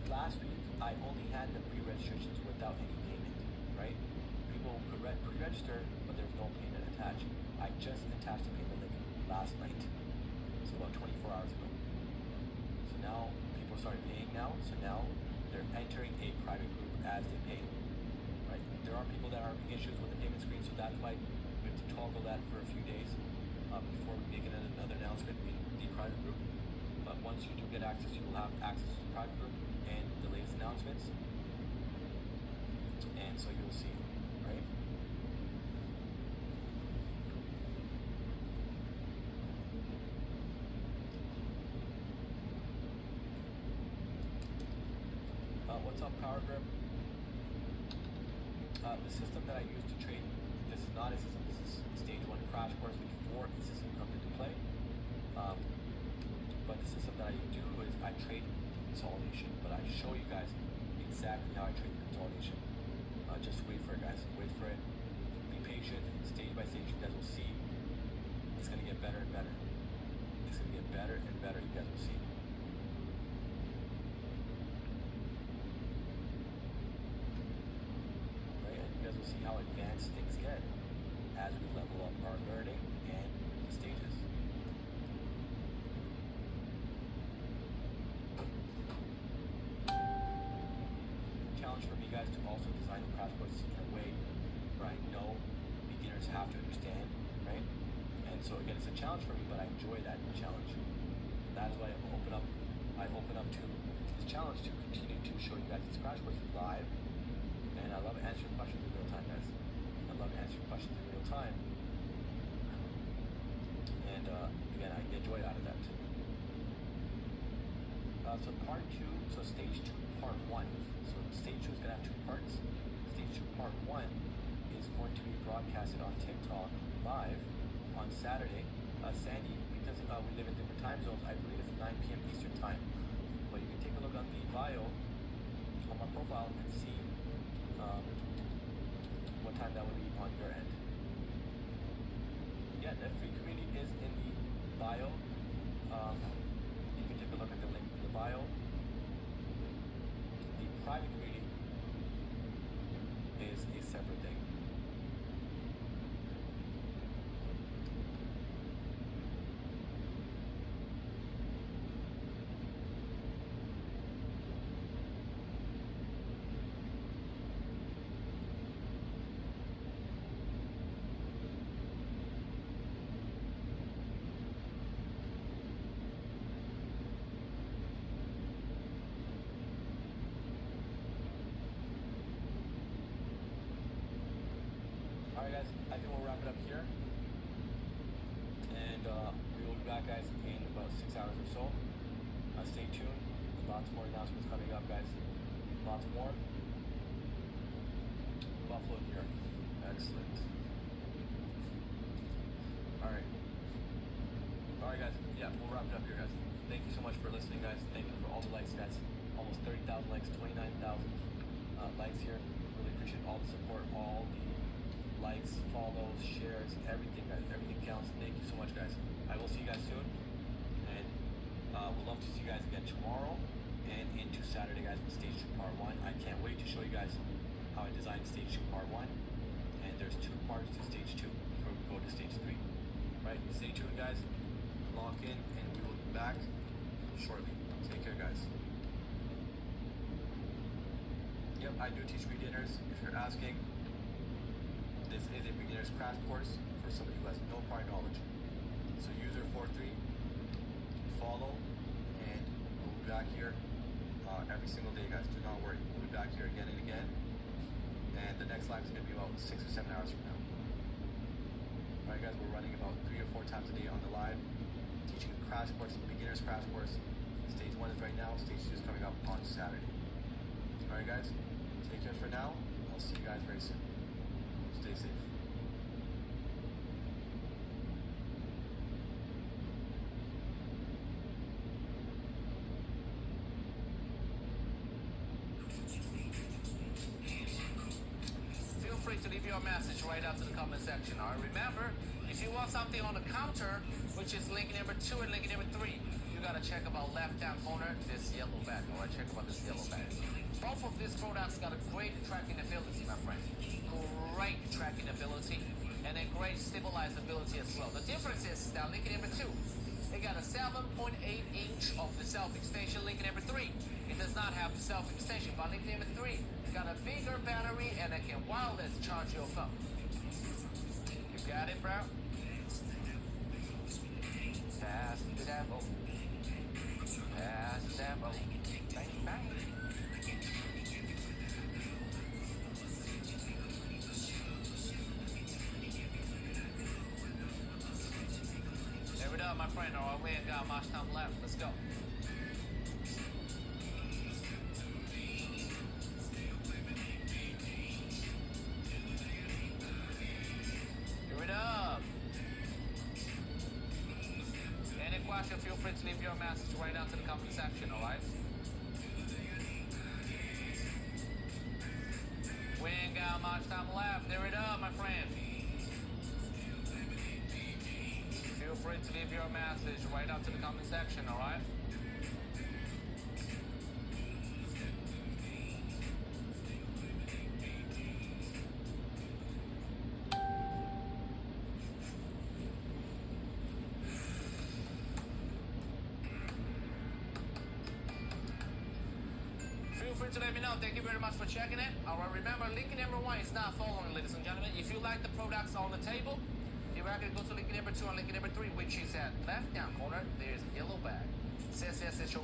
last week I only had the pre-registrations without any payment, right? People could pre-register, but there's no payment attached. I just attached the payment link last night, so about 24 hours ago. So now people started paying now, so now they're entering a private group as they pay, right? There are people that are having issues with the payment screen, so that's why we have to toggle that for a few days before we make another announcement in the private group. But once you do get access, you will have access to the private group and the latest announcements, and so you'll see, right? What's up, Power Grip? The system that I use to trade, this is not a system, this is stage 1 crash course before the system comes into play. But the system that I do is I trade consolidation, but I show you guys exactly how I trade consolidation. Just wait for it, guys. Wait for it. Be patient. Stage by stage, you guys will see. It's going to get better and better. It's going to get better and better. You guys will see. Right? And you guys will see how advanced things get as we level up our learning and the stages. Challenge for me, guys, to also design the crash course in a way where I know beginners have to understand, right? And so again, it's a challenge for me, but I enjoy that challenge. That is why I open up to this challenge to continue to show you guys these crash courses live. And I love answering questions in real time, guys. I love answering questions in real time. And again, I get joy out of that too. So part 2, so stage 2, part 1. So stage 2 is going to have 2 parts. Stage 2, part 1 is going to be broadcasted on TikTok live on Saturday. Sandy, because we live in different time zones, I believe it's 9 p.m. Eastern time. But you can take a look on the bio on my profile and see what time that would be on your end. Yeah, the free community is in the bio. You can take a look at the link in the bio. The private community is a separate thing. Alright guys, I think we'll wrap it up here. And we will be back, guys, in about 6 hours or so. Stay tuned. Lots more announcements coming up, guys. Lots more. Buffalo, New York. Excellent. Alright. Alright guys, yeah, we'll wrap it up here, guys. Thank you so much for listening, guys. Thank you for all the likes, guys. Almost 30,000 likes, 29,000 likes here. Really appreciate all the support, all the likes, follows, shares, everything, guys. Everything counts. Thank you so much, guys. I will see you guys soon, and we'll love to see you guys again tomorrow and into Saturday, guys, with stage 2 part 1. I can't wait to show you guys how I designed stage 2 part 1, and there's 2 parts to stage 2 before we go to stage 3. Right? Stay tuned, guys. Lock in, and we will be back shortly. Take care, guys. Yep, I do teach beginners, if you're asking. this is a beginner's crash course for somebody who has no prior knowledge. So user 43, follow, and we'll be back here every single day, guys. Do not worry. We'll be back here again and again. And the next live is going to be about 6 or 7 hours from now. Alright guys, we're running about 3 or 4 times a day on the live, teaching a crash course, beginner's crash course. Stage 1 is right now, stage 2 is coming up on Saturday. Alright guys, take care for now. I'll see you guys very soon. Stay safe. Feel free to leave your message right out to the comment section. Alright, remember, if you want something on the counter, which is link number 2 and link number 3, you gotta check about left down corner, this yellow bag. Alright, check about this yellow bag. Both of these products got a great tracking ability, my friend. Great tracking ability and a great stabilizability as well. The difference is that link number 2, it got a 7.8-inch of the self-extension. Link number 3, it does not have the self-extension, but link number 3 got a bigger battery and it can wireless charge your phone. You got it, bro? Pass the devil. Pass the devil. Bang, bang. There we go, my friend. All right, we ain't got much time left. Let's go. Give it up. Any question, feel free to leave your message right down to the comment section, all right? We ain't got much time left. There it up, my friend. Feel free to leave your message right down to the comment section, all right? Feel free to let me know. Thank you very much for checking it. All right, remember, link number 1 is not following, ladies and gentlemen. If you like the products on the table, you're going to go to link number 2 and link number 3, which is at left down corner. There's a yellow bag. Says SSHOP.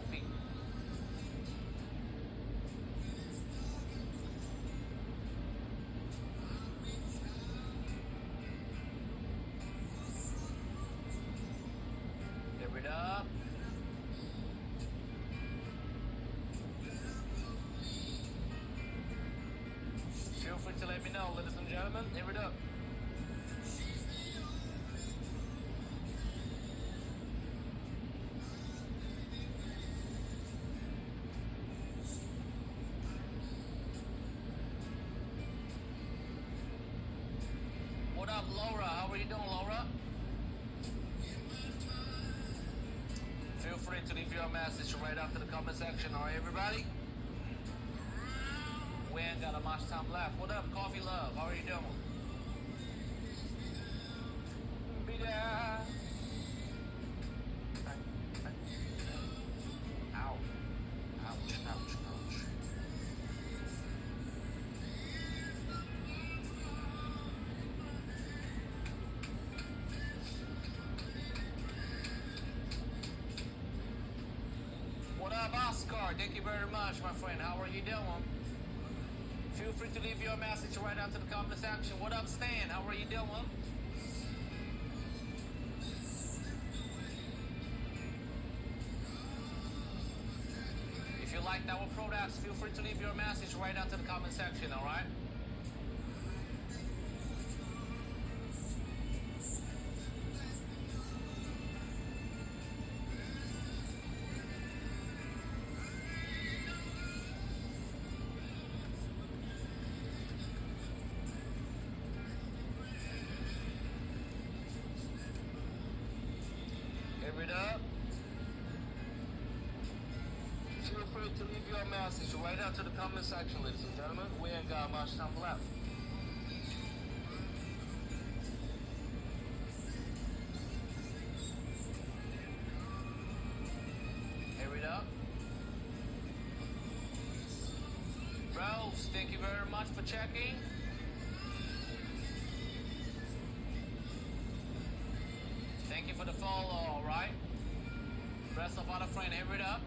Give it up. Feel free to let me know, ladies and gentlemen. Give it up. What up, Laura? How are you doing, Laura? Feel free to leave your message right after the comment section, all right, everybody? We ain't got much time left. What up, Coffee Love? How are you doing? Be there. Ow. Ouch, ouch, ouch. What up, Oscar? Thank you very much, my friend. How are you doing? Feel free to leave your message right out to the comment section. What up, Stan? How are you doing? If you liked our products, feel free to leave your message right out to the comment section, all right? Give it up. Feel free to leave your message right out to the comment section, ladies and gentlemen. We ain't got much time left. Here it up. Rose, thank you very much for checking. Thank you for the follow, alright? Rest of our friend, hear it up.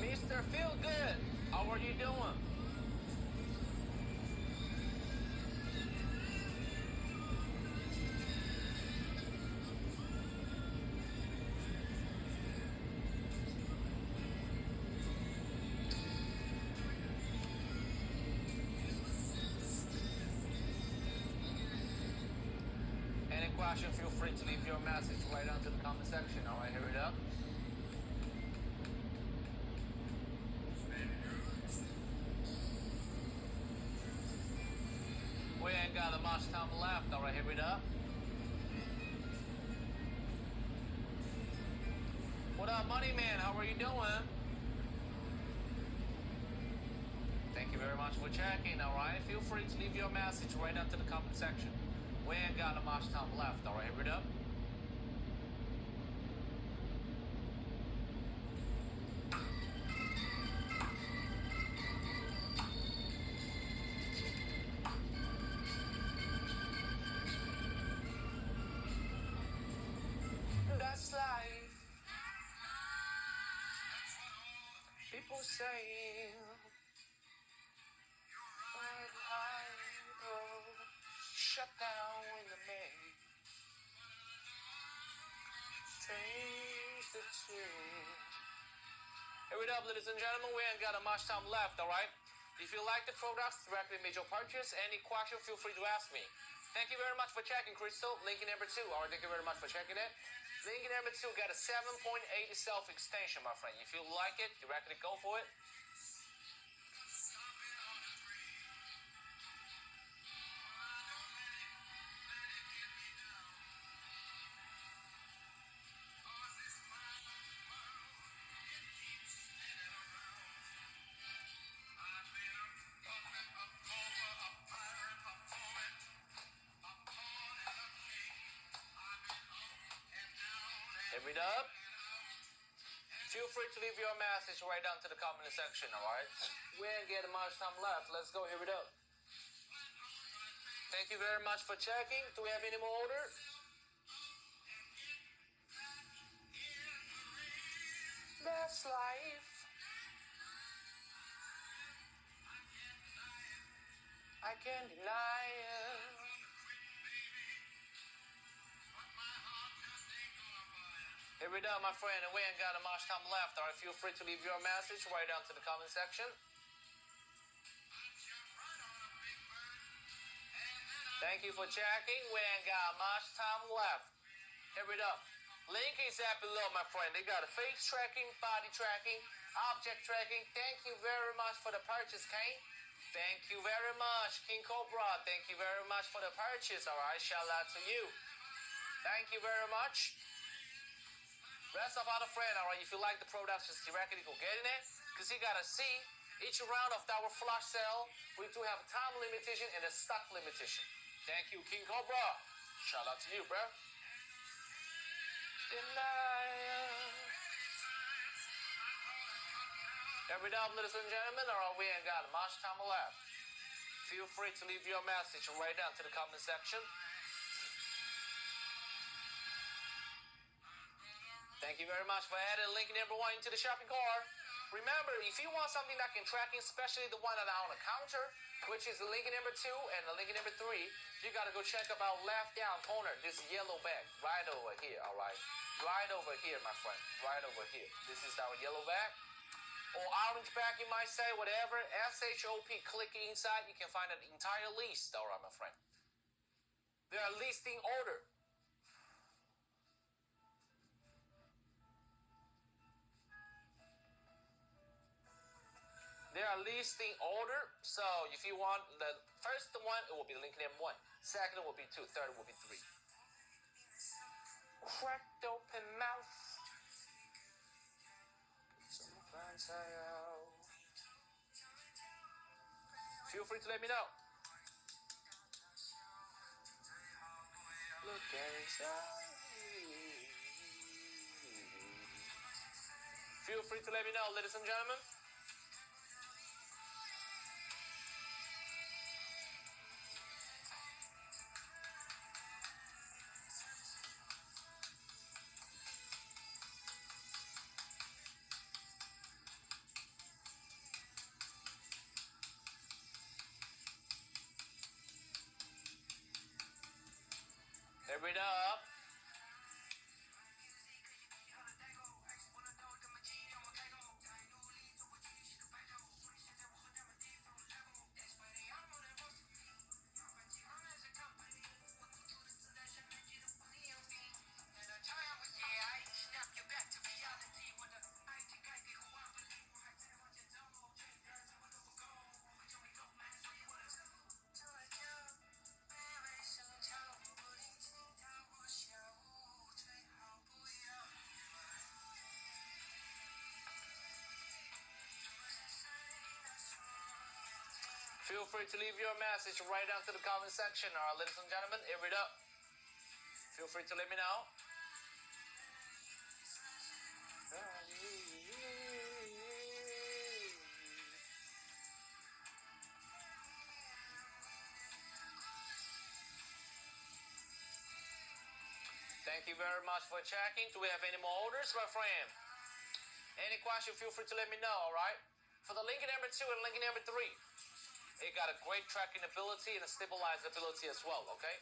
Mr. Feel Good, how are you doing? Any question, feel free to leave your message right down to the comment section. Alright, hear it up. We ain't got much time left. Alright, hear it up. What up, Money Man? How are you doing? Thank you very much for checking, alright? Feel free to leave your message right down to the comment section. We ain't got much time left, alright? Hear it up. That's life. People saying, where did I go? Shut down in the May. Change the tune. Here it up, ladies and gentlemen. We ain't got much time left, alright? If you like the products, directly made your purchase. Any question, feel free to ask me. Thank you very much for checking, Crystal. Link number 2. Alright, thank you very much for checking it. Link number 2 got a 7.8 self extension, my friend. If you like it, directly go for it. Hit it up. Feel free to leave your message right down to the comment section, alright? We ain't getting much time left. Let's go, hit it up. Thank you very much for checking. Do we have any more order? That's life. I can't deny it. Here we go, my friend, and we ain't got much time left. Alright, feel free to leave your message right down to the comment section. Thank you for checking. We ain't got much time left. Here we go. Link is up below, my friend. They got a face tracking, body tracking, object tracking. Thank you very much for the purchase, Kane. Thank you very much, King Cobra. Thank you very much for the purchase. Alright, shout out to you. Thank you very much. Rest of our friend, alright, if you like the products, just directly go get in it. Because you gotta see, each round of our flash sale, we do have a time limitation and a stock limitation. Thank you, King Cobra. Shout out to you, bro. Every day, ladies and gentlemen, alright, we ain't got much time left. Feel free to leave your message right down to the comment section. Thank you very much for adding link number 1 into the shopping cart. Remember, if you want something that can tracking, especially the one that are on the counter, which is the link number 2 and the link number 3, you gotta go check about left down corner, this yellow bag right over here, alright? Right over here, my friend, right over here. This is our yellow bag. Or orange bag, you might say, whatever. SHOP, click inside, you can find an entire list, alright, my friend. They are listing order. They are listing order. So if you want the first one, it will be link name 1. Second will be 2. Third will be 3. Cracked open mouth. Feel free to let me know. Look inside. Feel free to let me know, ladies and gentlemen. Every up. Feel free to leave your message right down to the comment section, alright, ladies and gentlemen. Every up. Feel free to let me know. Thank you very much for checking. Do we have any more orders, my friend? Any question, feel free to let me know, alright? For the Lincoln number 2 and Lincoln number 3, it got a great tracking ability and a stabilizability as well, okay?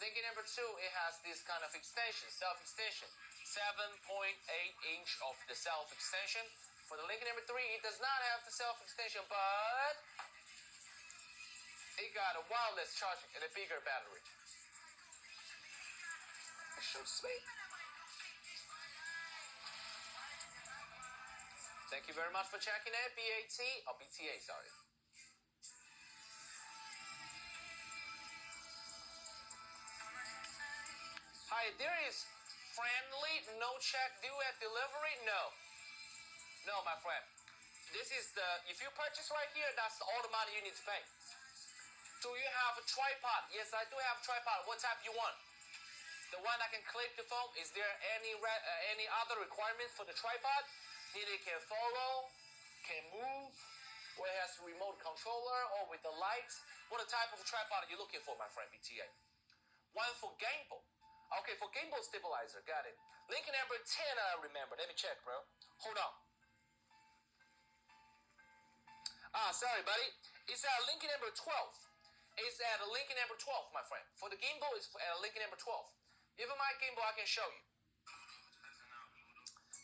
Lincoln number 2, it has this kind of extension, self-extension. 7.8-inch of the self-extension. For the Lincoln number 3, it does not have the self-extension, but it got a wireless charging and a bigger battery. So sweet. Thank you very much for checking it. BTA, sorry. Hi, there is friendly, no check due at delivery? No, my friend. This is if you purchase right here, that's all the money you need to pay. Do you have a tripod? Yes, I do have a tripod. What type you want? The one that can click the phone? Is there any other requirement for the tripod? Either it can follow, can move, or it has a remote controller, or with the lights? What type of tripod are you looking for, my friend, BTA? One for gimbal. Okay, for gimbal stabilizer, got it. Lincoln number 10, I remember. Let me check, bro. Hold on. Sorry, buddy. It's at Lincoln number 12. It's at Lincoln number 12, my friend. For the gimbal, it's at Lincoln number 12. Even my gimbal, I can show you.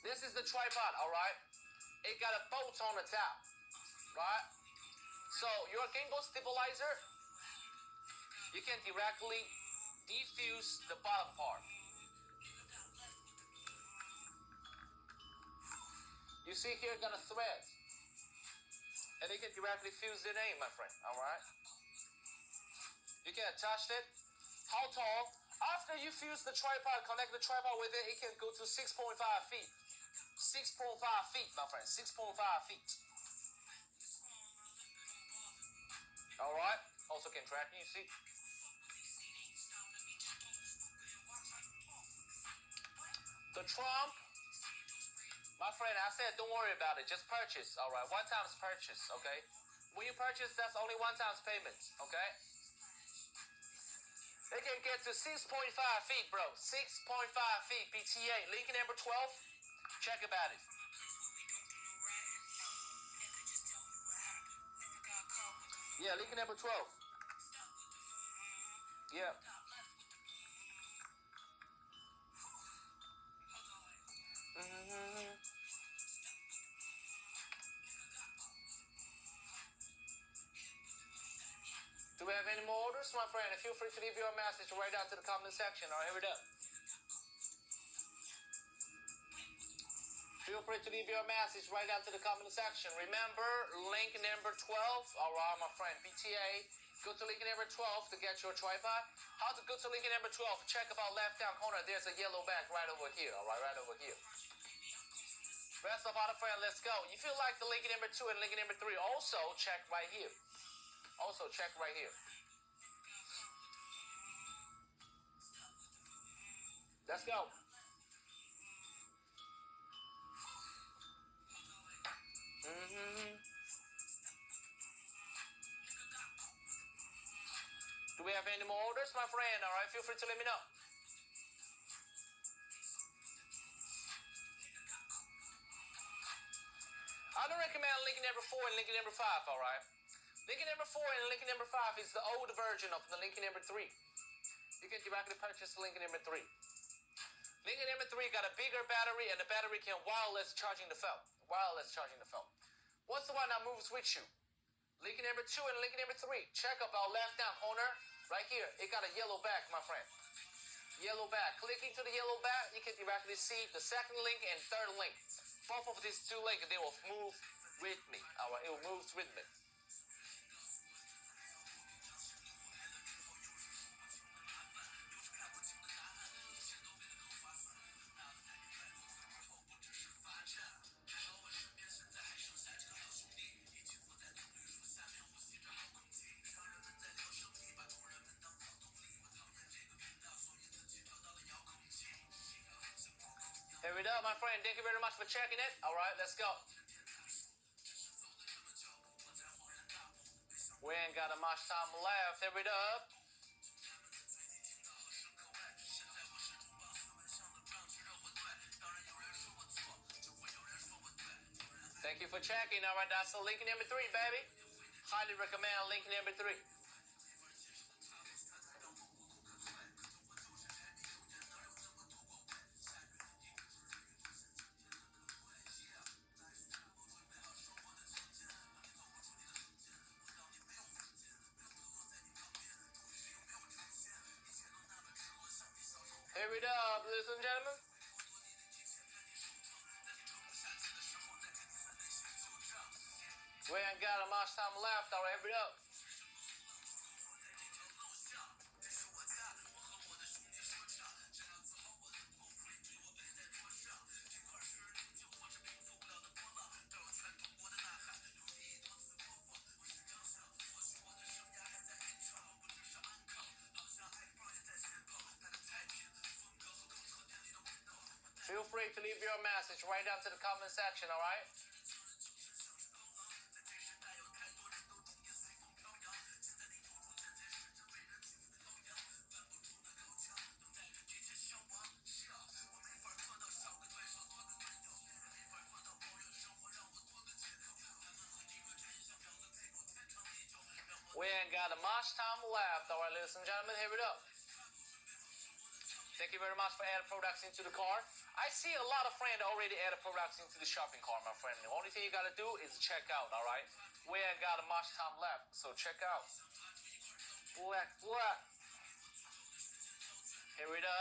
This is the tripod, all right? It got a bolt on the top, right? So your gimbal stabilizer, you can directly defuse the bottom part. You see here, got a thread. And you can directly fuse it in, my friend, all right? You can attach it. How tall? After you fuse the tripod, connect the tripod with it, it can go to 6.5 feet. 6.5 feet, my friend, 6.5 feet. All right? Also can track you see? The trump, my friend, I said don't worry about it. Just purchase, all right? One time's purchase, okay? When you purchase, that's only one time's payment, okay? They can get to 6.5 feet, bro. 6.5 feet, BTA. Lincoln number 12. Check about it. Yeah, Lincoln number 12. Yeah. Do we have any more orders, my friend? Feel free to leave your message right down to the comment section. All right, here we go. Feel free to leave your message right down to the comment section. Remember, link number 12. All right, my friend, BTA. Go to link number 12 to get your tripod. How to go to link number 12? Check about left down corner. There's a yellow bag right over here. All right, right over here. Rest of our friend, let's go. If you like the link number 2 and link number 3, also check right here. Also check right here. Let's go. Do we have any more orders, my friend? All right, feel free to let me know. I don't recommend Lincoln number 4 and Lincoln number 5, all right? Lincoln number 4 and Lincoln number 5 is the old version of the Lincoln number 3. You can directly purchase Lincoln number 3. Lincoln number 3 got a bigger battery, and the battery can wireless charging the phone. Wireless charging the phone. What's the one that moves with you? Lincoln number 2 and Lincoln number 3. Check up our left down corner. Right here. It got a yellow back, my friend. Yellow back. Clicking to the yellow back, you can directly see the second link and third link. Both of these two links, they will move with me. Alright, it will move with me. Here we go, my friend. Thank you very much for checking it. All right, let's go. We ain't got much time left. Here we go. Thank you for checking. All right, that's the Lincoln number 3, baby. Highly recommend Lincoln number 3. Here we go, ladies and gentlemen. We ain't got much time left. All right, here we go. Feel free to leave your message right down to the comment section, all right? We ain't got much time left, all right, ladies and gentlemen, here we go. Thank you very much for adding products into the cart. I see a lot of friends already added products into the shopping cart, my friend. The only thing you gotta do is check out, all right? We ain't got much time left, so check out. Black. Here we go.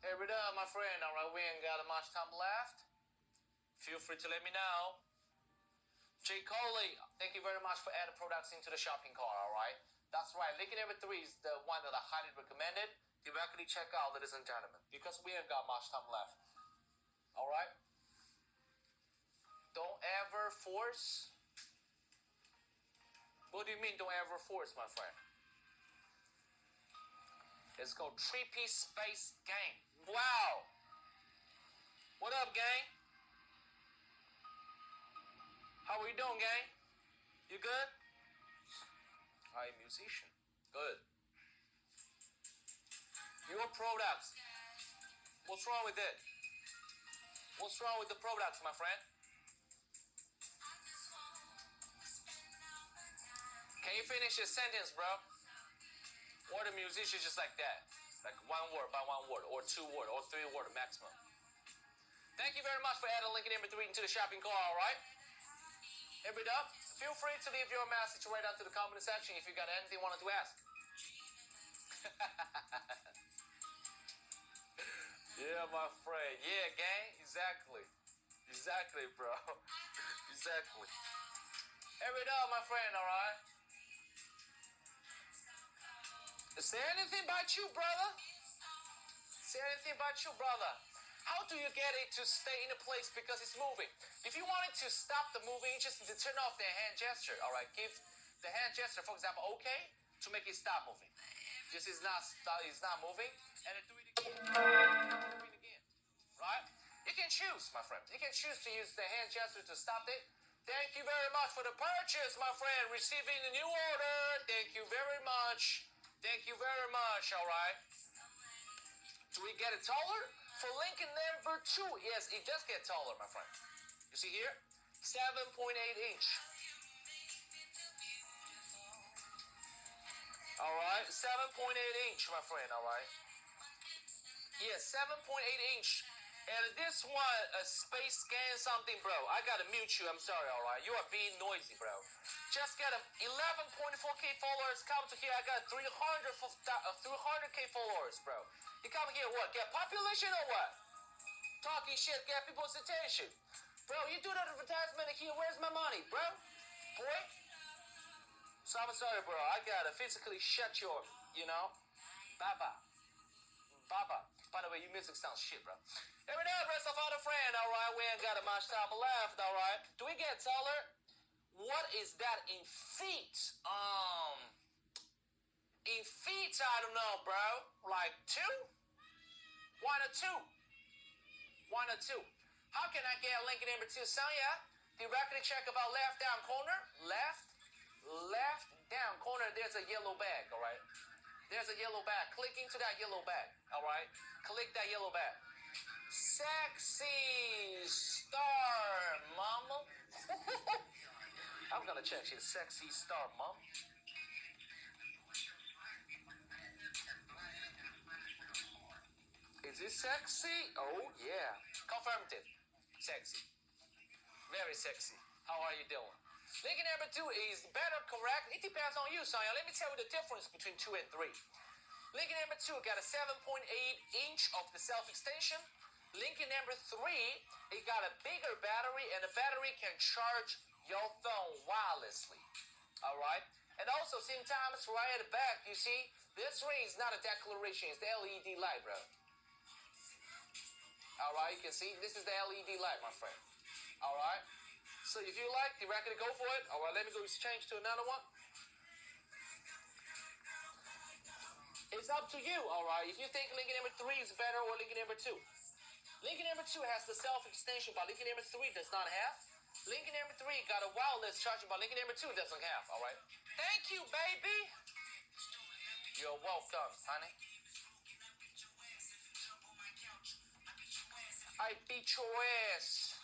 Here we go, my friend. All right, we ain't got much time left. Feel free to let me know. Jay Coley, thank you very much for adding products into the shopping cart, all right? That's right. Lincoln number 3 is the one that I highly recommended. Directly check out, ladies and gentlemen, because we ain't got much time left. All right? Don't ever force. What do you mean, don't ever force, my friend? It's called 3-piece space game. Wow. What up, gang? How are you doing, gang? You good? I'm a musician. Good. Your products. What's wrong with it? What's wrong with the products, my friend? Can you finish your sentence, bro? Or the musician just like that. Like one word by one word, or 2 words, or 3 words maximum. Thank you very much for adding Lincoln number 3 into the shopping cart, all right? Here we go. Feel free to leave your message right down to the comment section if you got anything you wanted to ask. Yeah, my friend. Yeah, gang. Exactly. Exactly, bro. Exactly. Here we go, my friend, all right? Say anything about you, brother. Say anything about you, brother. How do you get it to stay in a place because it's moving? If you want it to stop the moving, you just need to turn off the hand gesture. All right, give the hand gesture, for example, OK, to make it stop moving. This is not moving, and then do it again. Do it again, right? You can choose, my friend. You can choose to use the hand gesture to stop it. Thank you very much for the purchase, my friend. Receiving the new order. Thank you very much. Thank you very much. All right. Do we get it taller? For Lincoln number 2, yes, it does get taller, my friend. You see here? 7.8 inch. All right, 7.8 inch, my friend. All right. Yes, 7.8 inch. And this one, space scan something, bro. I gotta mute you. I'm sorry, all right. You are being noisy, bro. Just got 11.4K followers. Come to here. I got 300K followers, bro. You come here, what? Get population or what? Talking shit, get people's attention. Bro, you do the advertisement here. Where's my money, bro? Boy? So I'm sorry, bro. I gotta physically shut your, Baba. Baba. By the way, your music sounds shit, bro. Every day, rest of all the friend, all right? We ain't got much time left, all right? Do we get taller? What is that in feet? In feet, I don't know, bro. Like 2? 1 or 2? 1 or 2. How can I get link number 2? Sonya, directly check about left down corner. Left down corner, there's a yellow bag, all right? There's a yellow bag. Click into that yellow bag, all right? Click that yellow bag. Sexy star, mama. I'm gonna check. She's sexy star, mom. Is it sexy? Oh, yeah. Confirmative. Sexy. Very sexy. How are you doing? Link number 2 is better, correct? It depends on you, Sonya. Let me tell you the difference between 2 and 3. Link number 2 got a 7.8 inch of the self-extension. Link number 3, it got a bigger battery, and the battery can charge your phone wirelessly. All right? And also, sometimes right at the back, you see, this ring is not a declaration. It's the LED light, bro. All right? You can see, this is the LED light, my friend. All right? So if you like, directly go for it. All right, let me go change to another one. It's up to you, all right? If you think Lincoln number 3 is better or Lincoln number 2. Lincoln number 2 has the self-extension, but Lincoln number 3 does not have. Lincoln number 3 got a wireless charging, but Lincoln number 2 doesn't have, all right? Thank you, baby. You're welcome, honey. I beat your ass.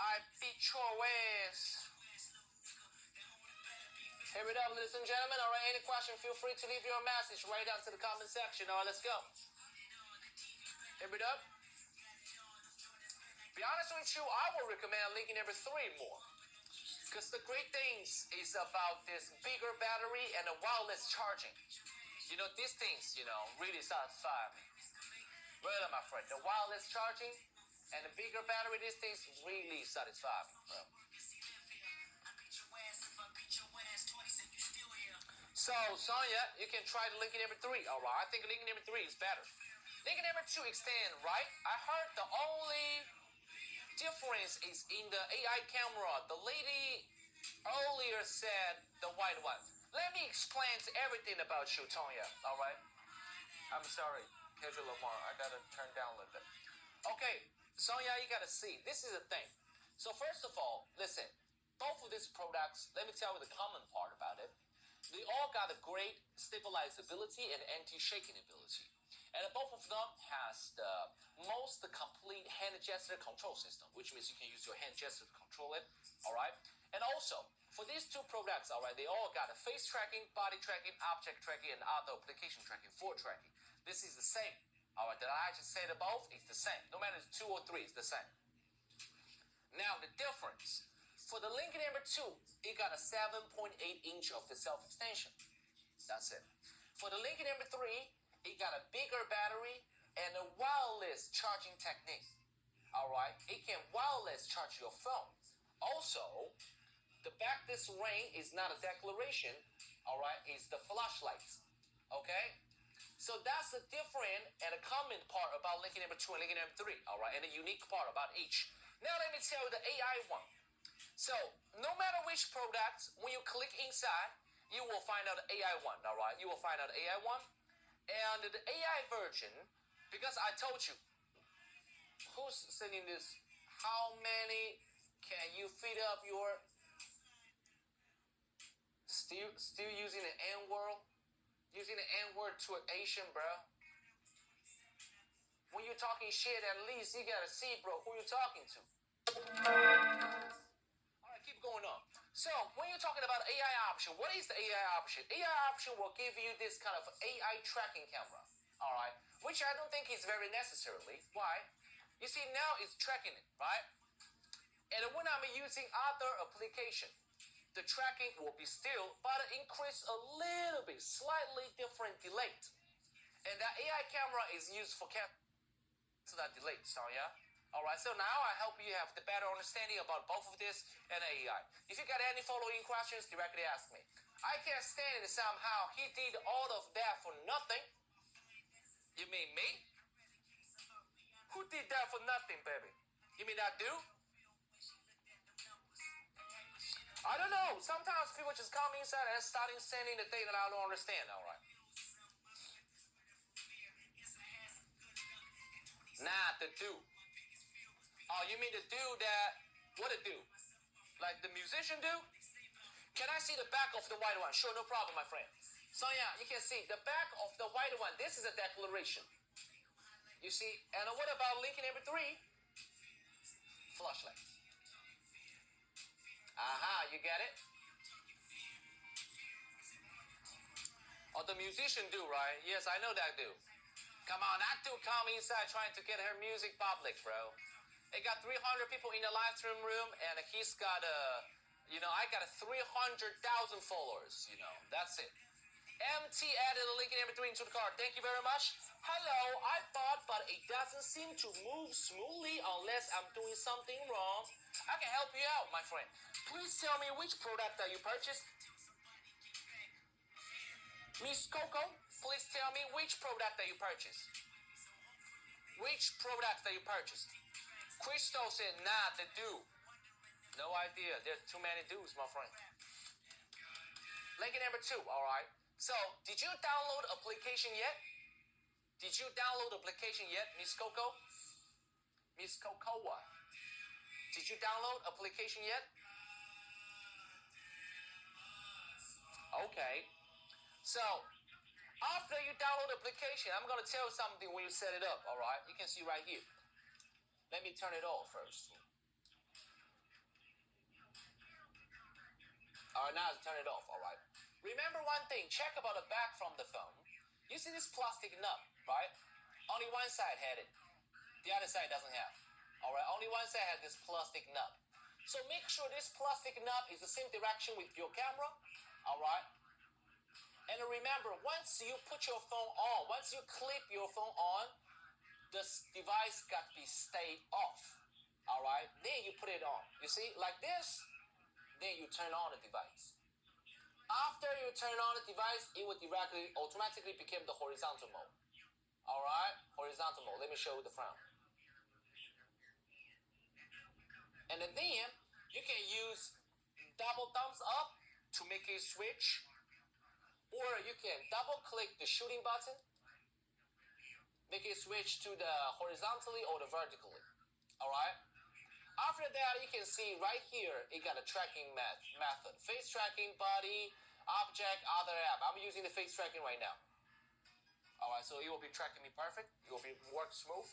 I beat your ass. Here it up, ladies and gentlemen. All right, any question, feel free to leave your message right down to the comment section. All right, let's go. Here it up. Be honest with you, I would recommend Lincoln number 3 more. Because the great things is about this bigger battery and the wireless charging. These things, really satisfy me. Really, my friend, the wireless charging and the bigger battery, these things really satisfy me, bro. So, Sonya, you can try the Lincoln number 3. All right, I think Lincoln number 3 is better. Lincoln number 2 extend right. I heard the only difference is in the AI camera. The lady earlier said the white one. Let me explain everything about you, Sonya. All right. I'm sorry, Kendrick Lamar. I gotta turn down a little bit. Okay, Sonya, you gotta see. This is the thing. So first of all, listen. Both of these products, let me tell you the common part about it. They all got a great stabilizability and anti-shaking ability. And both of them has the most complete hand gesture control system, which means you can use your hand gesture to control it, all right? And also, for these 2 products, all right, they all got a face tracking, body tracking, object tracking, and other application tracking, for tracking. This is the same, all right? That I just said both is the same. No matter it's 2 or 3, it's the same. Now, the difference. For the Lincoln number 2, it got a 7.8 inch of the self-extension. That's it. For the Lincoln number 3, it got a bigger battery and a wireless charging technique. All right? It can wireless charge your phone. Also, the back this ring is not a declaration. All right? It's the flashlights. Okay? So that's the different and a common part about linking number 2 and linking number 3, all right, and the unique part about each. Now let me tell you the AI one. So no matter which product, when you click inside, you will find out the AI one, all right? You will find out the AI one. And the AI version, because I told you, who's sending this? How many can you feed up your... Still using the N-word? Using the N-word to an Asian, bro. When you're talking shit, at least you gotta see, bro, who you're talking to. All right, keep going on. So, when you're talking about AI option, what is the AI option? AI option will give you this kind of AI tracking camera, all right, which I don't think is very necessarily. Why? You see, now it's tracking it, right? And when I'm using other application, the tracking will be still, but increase a little bit, slightly different delay. And that AI camera is used for cancel that delay, so yeah? Alright, so now I hope you have the better understanding about both of this and AI. If you got any following questions, directly ask me. I can't stand it somehow. He did all of that for nothing. You mean me? Who did that for nothing, baby? You mean that dude? I don't know. Sometimes people just come inside and starting sending the thing that I don't understand, alright? Not the dude. Oh, you mean the dude that... What a dude? Like the musician dude? Can I see the back of the white one? Sure, no problem, my friend. So yeah, you can see the back of the white one. This is a declaration. You see? And what about Lincoln number 3? Flashlight. Aha, you get it? Oh, the musician dude, right? Yes, I know that dude. Come on, that dude come inside trying to get her music public, bro. They got 300 people in the live stream room, and he's got I got 300,000 followers. That's it. MT added a Lincoln number 3 into the card. Thank you very much. Hello, I thought, but it doesn't seem to move smoothly unless I'm doing something wrong. I can help you out, my friend. Please tell me which product that you purchased. Miss Coco, please tell me which product that you purchased. Which product that you purchased? Crystal said, nah, the dude. No idea. There's too many dudes, my friend. Lincoln number 2, all right. So, did you download application yet? Did you download application yet, Miss Coco? Miss Cocoa. Did you download application yet? Okay. So, after you download application, I'm going to tell you something when you set it up, all right? You can see right here. Let me turn it off first. All right, now turn it off, all right? Remember one thing, check about the back from the phone. You see this plastic nub, right? Only one side had it. The other side doesn't have. All right, only one side has this plastic nub. So make sure this plastic nub is the same direction with your camera, all right? And remember, once you put your phone on, once you clip your phone on, this device got to be stayed off, all right? Then you put it on. You see, like this, then you turn on the device. After you turn on the device, it will automatically become the horizontal mode. All right, horizontal mode. Let me show you the front. And then you can use double thumbs up to make it switch, or you can double click the shooting button, make it switch to the horizontally or the vertically. All right. After that, you can see right here, it got a tracking method. Face tracking, body, object, other app. I'm using the face tracking right now. All right, so it will be tracking me perfect. It will be work smooth.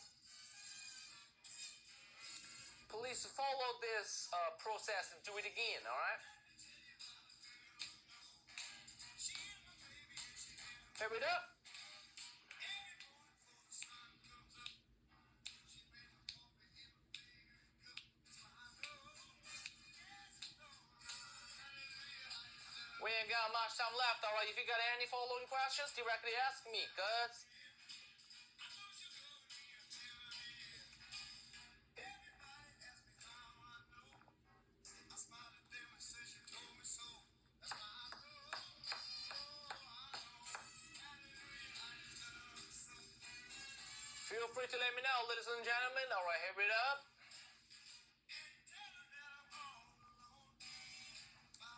Please follow this process and do it again, all right? Hurry it up. We ain't got much time left, all right? If you got any following questions, directly ask me, cuz. free to let me know, ladies and gentlemen. All right, here it up.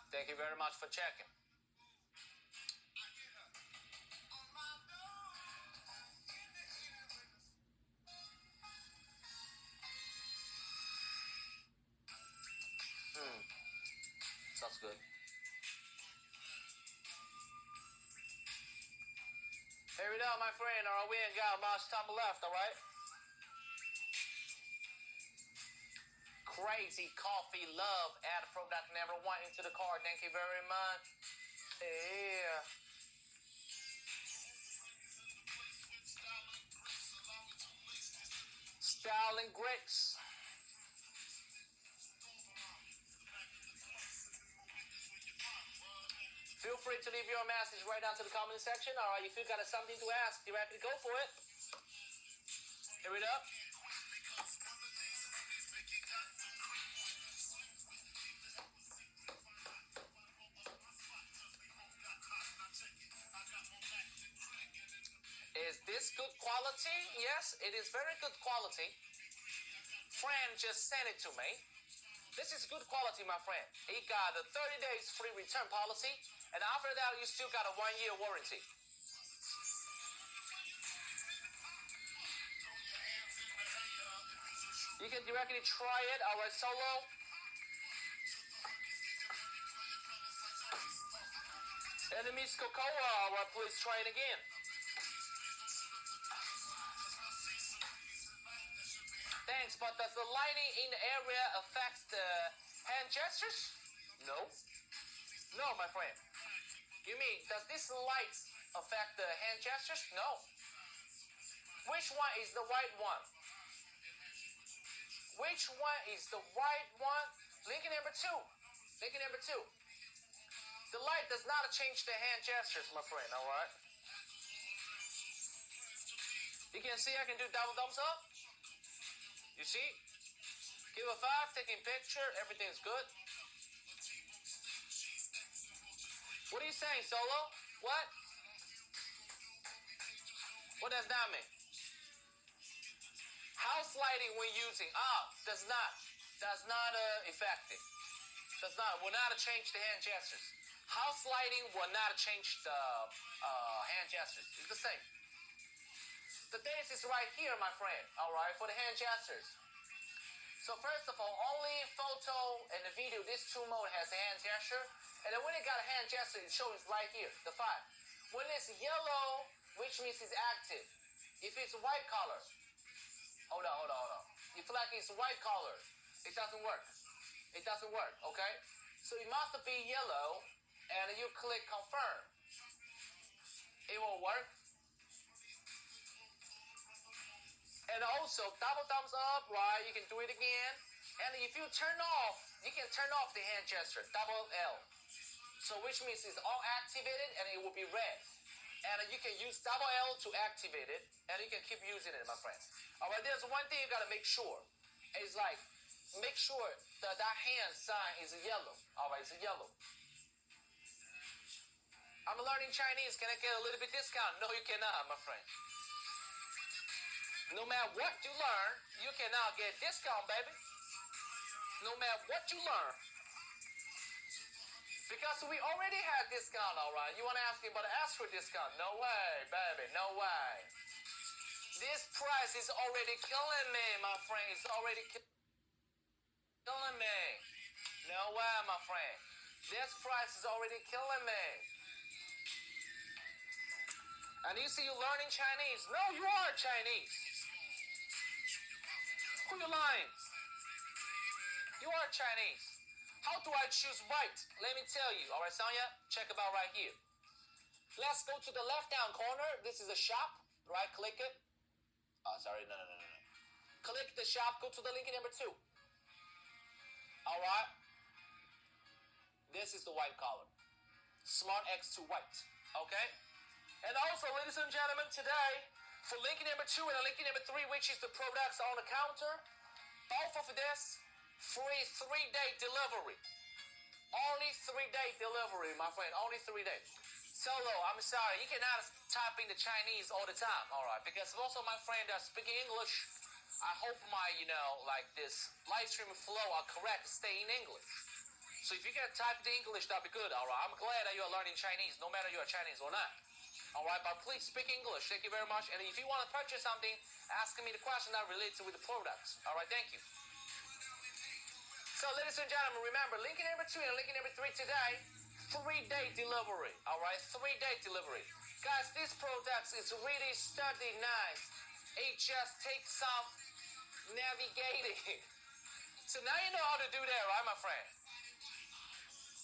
Thank you very much for checking. Sounds good. Here we go, my friend. All right, we ain't got much time left, all right? Crazy Coffee Love ad product number 1 into the card. Thank you very much. Yeah. Style and Grits. Feel free to leave your message right down to the comment section. All right, if you got something to ask, directly go for it. Here it up. Is this good quality? Yes, it is very good quality. Friend just sent it to me. This is good quality, my friend. It got a 30 days free return policy, and after that, you still got a 1-year warranty. You can directly try it, our Solo. Enemies Cocoa, our please try it again. Thanks, but does the lighting in the area affect the hand gestures? No. No, my friend. You mean, does this light affect the hand gestures? No. Which one is the right one? Which one is the right one? Link number 2. Link number 2. The light does not change the hand gestures, my friend, alright? You can see I can do double thumbs up. You see? Give a 5, taking picture, everything's good. What are you saying, Solo? What? What does that mean? House lighting when using does not affect it. Will not change the hand gestures. House lighting will not change the hand gestures. It's the same. The dance is right here, my friend. All right, for the hand gestures. So first of all, only photo and the video, this 2 mode has a hand gesture, and then when it got a hand gesture, it shows right here, the 5. When it's yellow, which means it's active. If it's white color, hold on. If like it's white color, it doesn't work. It doesn't work, okay? So it must be yellow, and you click confirm. It will work. And also, double thumbs up, right? You can do it again. And if you turn off, you can turn off the hand gesture, double L. So which means it's all activated and it will be red. And you can use double L to activate it, and you can keep using it, my friends. All right, there's one thing you gotta make sure. It's like, make sure that hand sign is yellow. All right, it's yellow. I'm learning Chinese. Can I get a little bit discount? No, you cannot, my friend. No matter what you learn, you cannot get discount, baby. No matter what you learn. Because we already had discount, all right? You want to ask me about an extra discount? No way, baby, no way. This price is already killing me, my friend. It's already killing me. No way, my friend. This price is already killing me. And you see you learning Chinese. No, you are Chinese. Who you lying? You are Chinese. How do I choose white? Let me tell you. All right, Sonya, check about right here. Let's go to the left down corner. This is a shop. Right, click it. Oh, sorry, no. Click the shop. Go to the link number 2. All right. This is the white color. Smart X2 white. Okay. And also, ladies and gentlemen, today for link number 2 and link number 3, which is the products on the counter, both of this. Free 3-day delivery. Only 3-day delivery, my friend. Only 3 days. Solo, I'm sorry, you cannot type in the Chinese all the time, all right? Because most of my friends are speaking English. I hope my, like this live stream flow are correct, stay in English. So if you can type the English, that'll be good, all right? I'm glad that you are learning Chinese, no matter you are Chinese or not. All right, but please speak English. Thank you very much. And if you want to purchase something, ask me the question that relates with the products. All right, thank you. So, ladies and gentlemen, remember, link number 2 and link number 3 today, 3-day delivery. All right, 3-day delivery. Guys, this product is really sturdy, nice. It just takes some navigating. So now you know how to do that, right, my friend?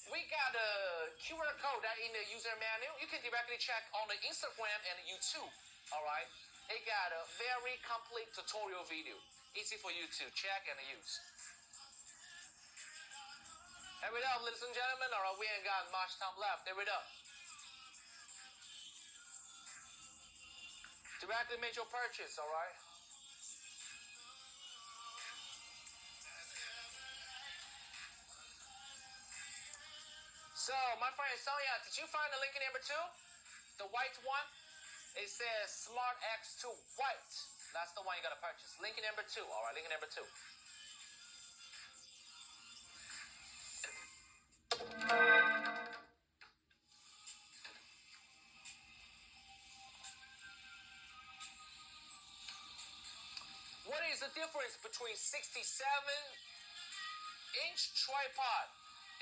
We got a QR code that in the user manual. You can directly check on the Instagram and YouTube. All right, they got a very complete tutorial video, easy for you to check and use. Here we go, ladies and gentlemen. All right, we ain't got much time left. Here we go. Directly make your purchase. All right. So, my friend Sonia, did you find the link number 2? The white one? It says Smart X2 White. That's the one you gotta purchase. Link number 2. All right, link number 2. What is the difference between 67-inch tripod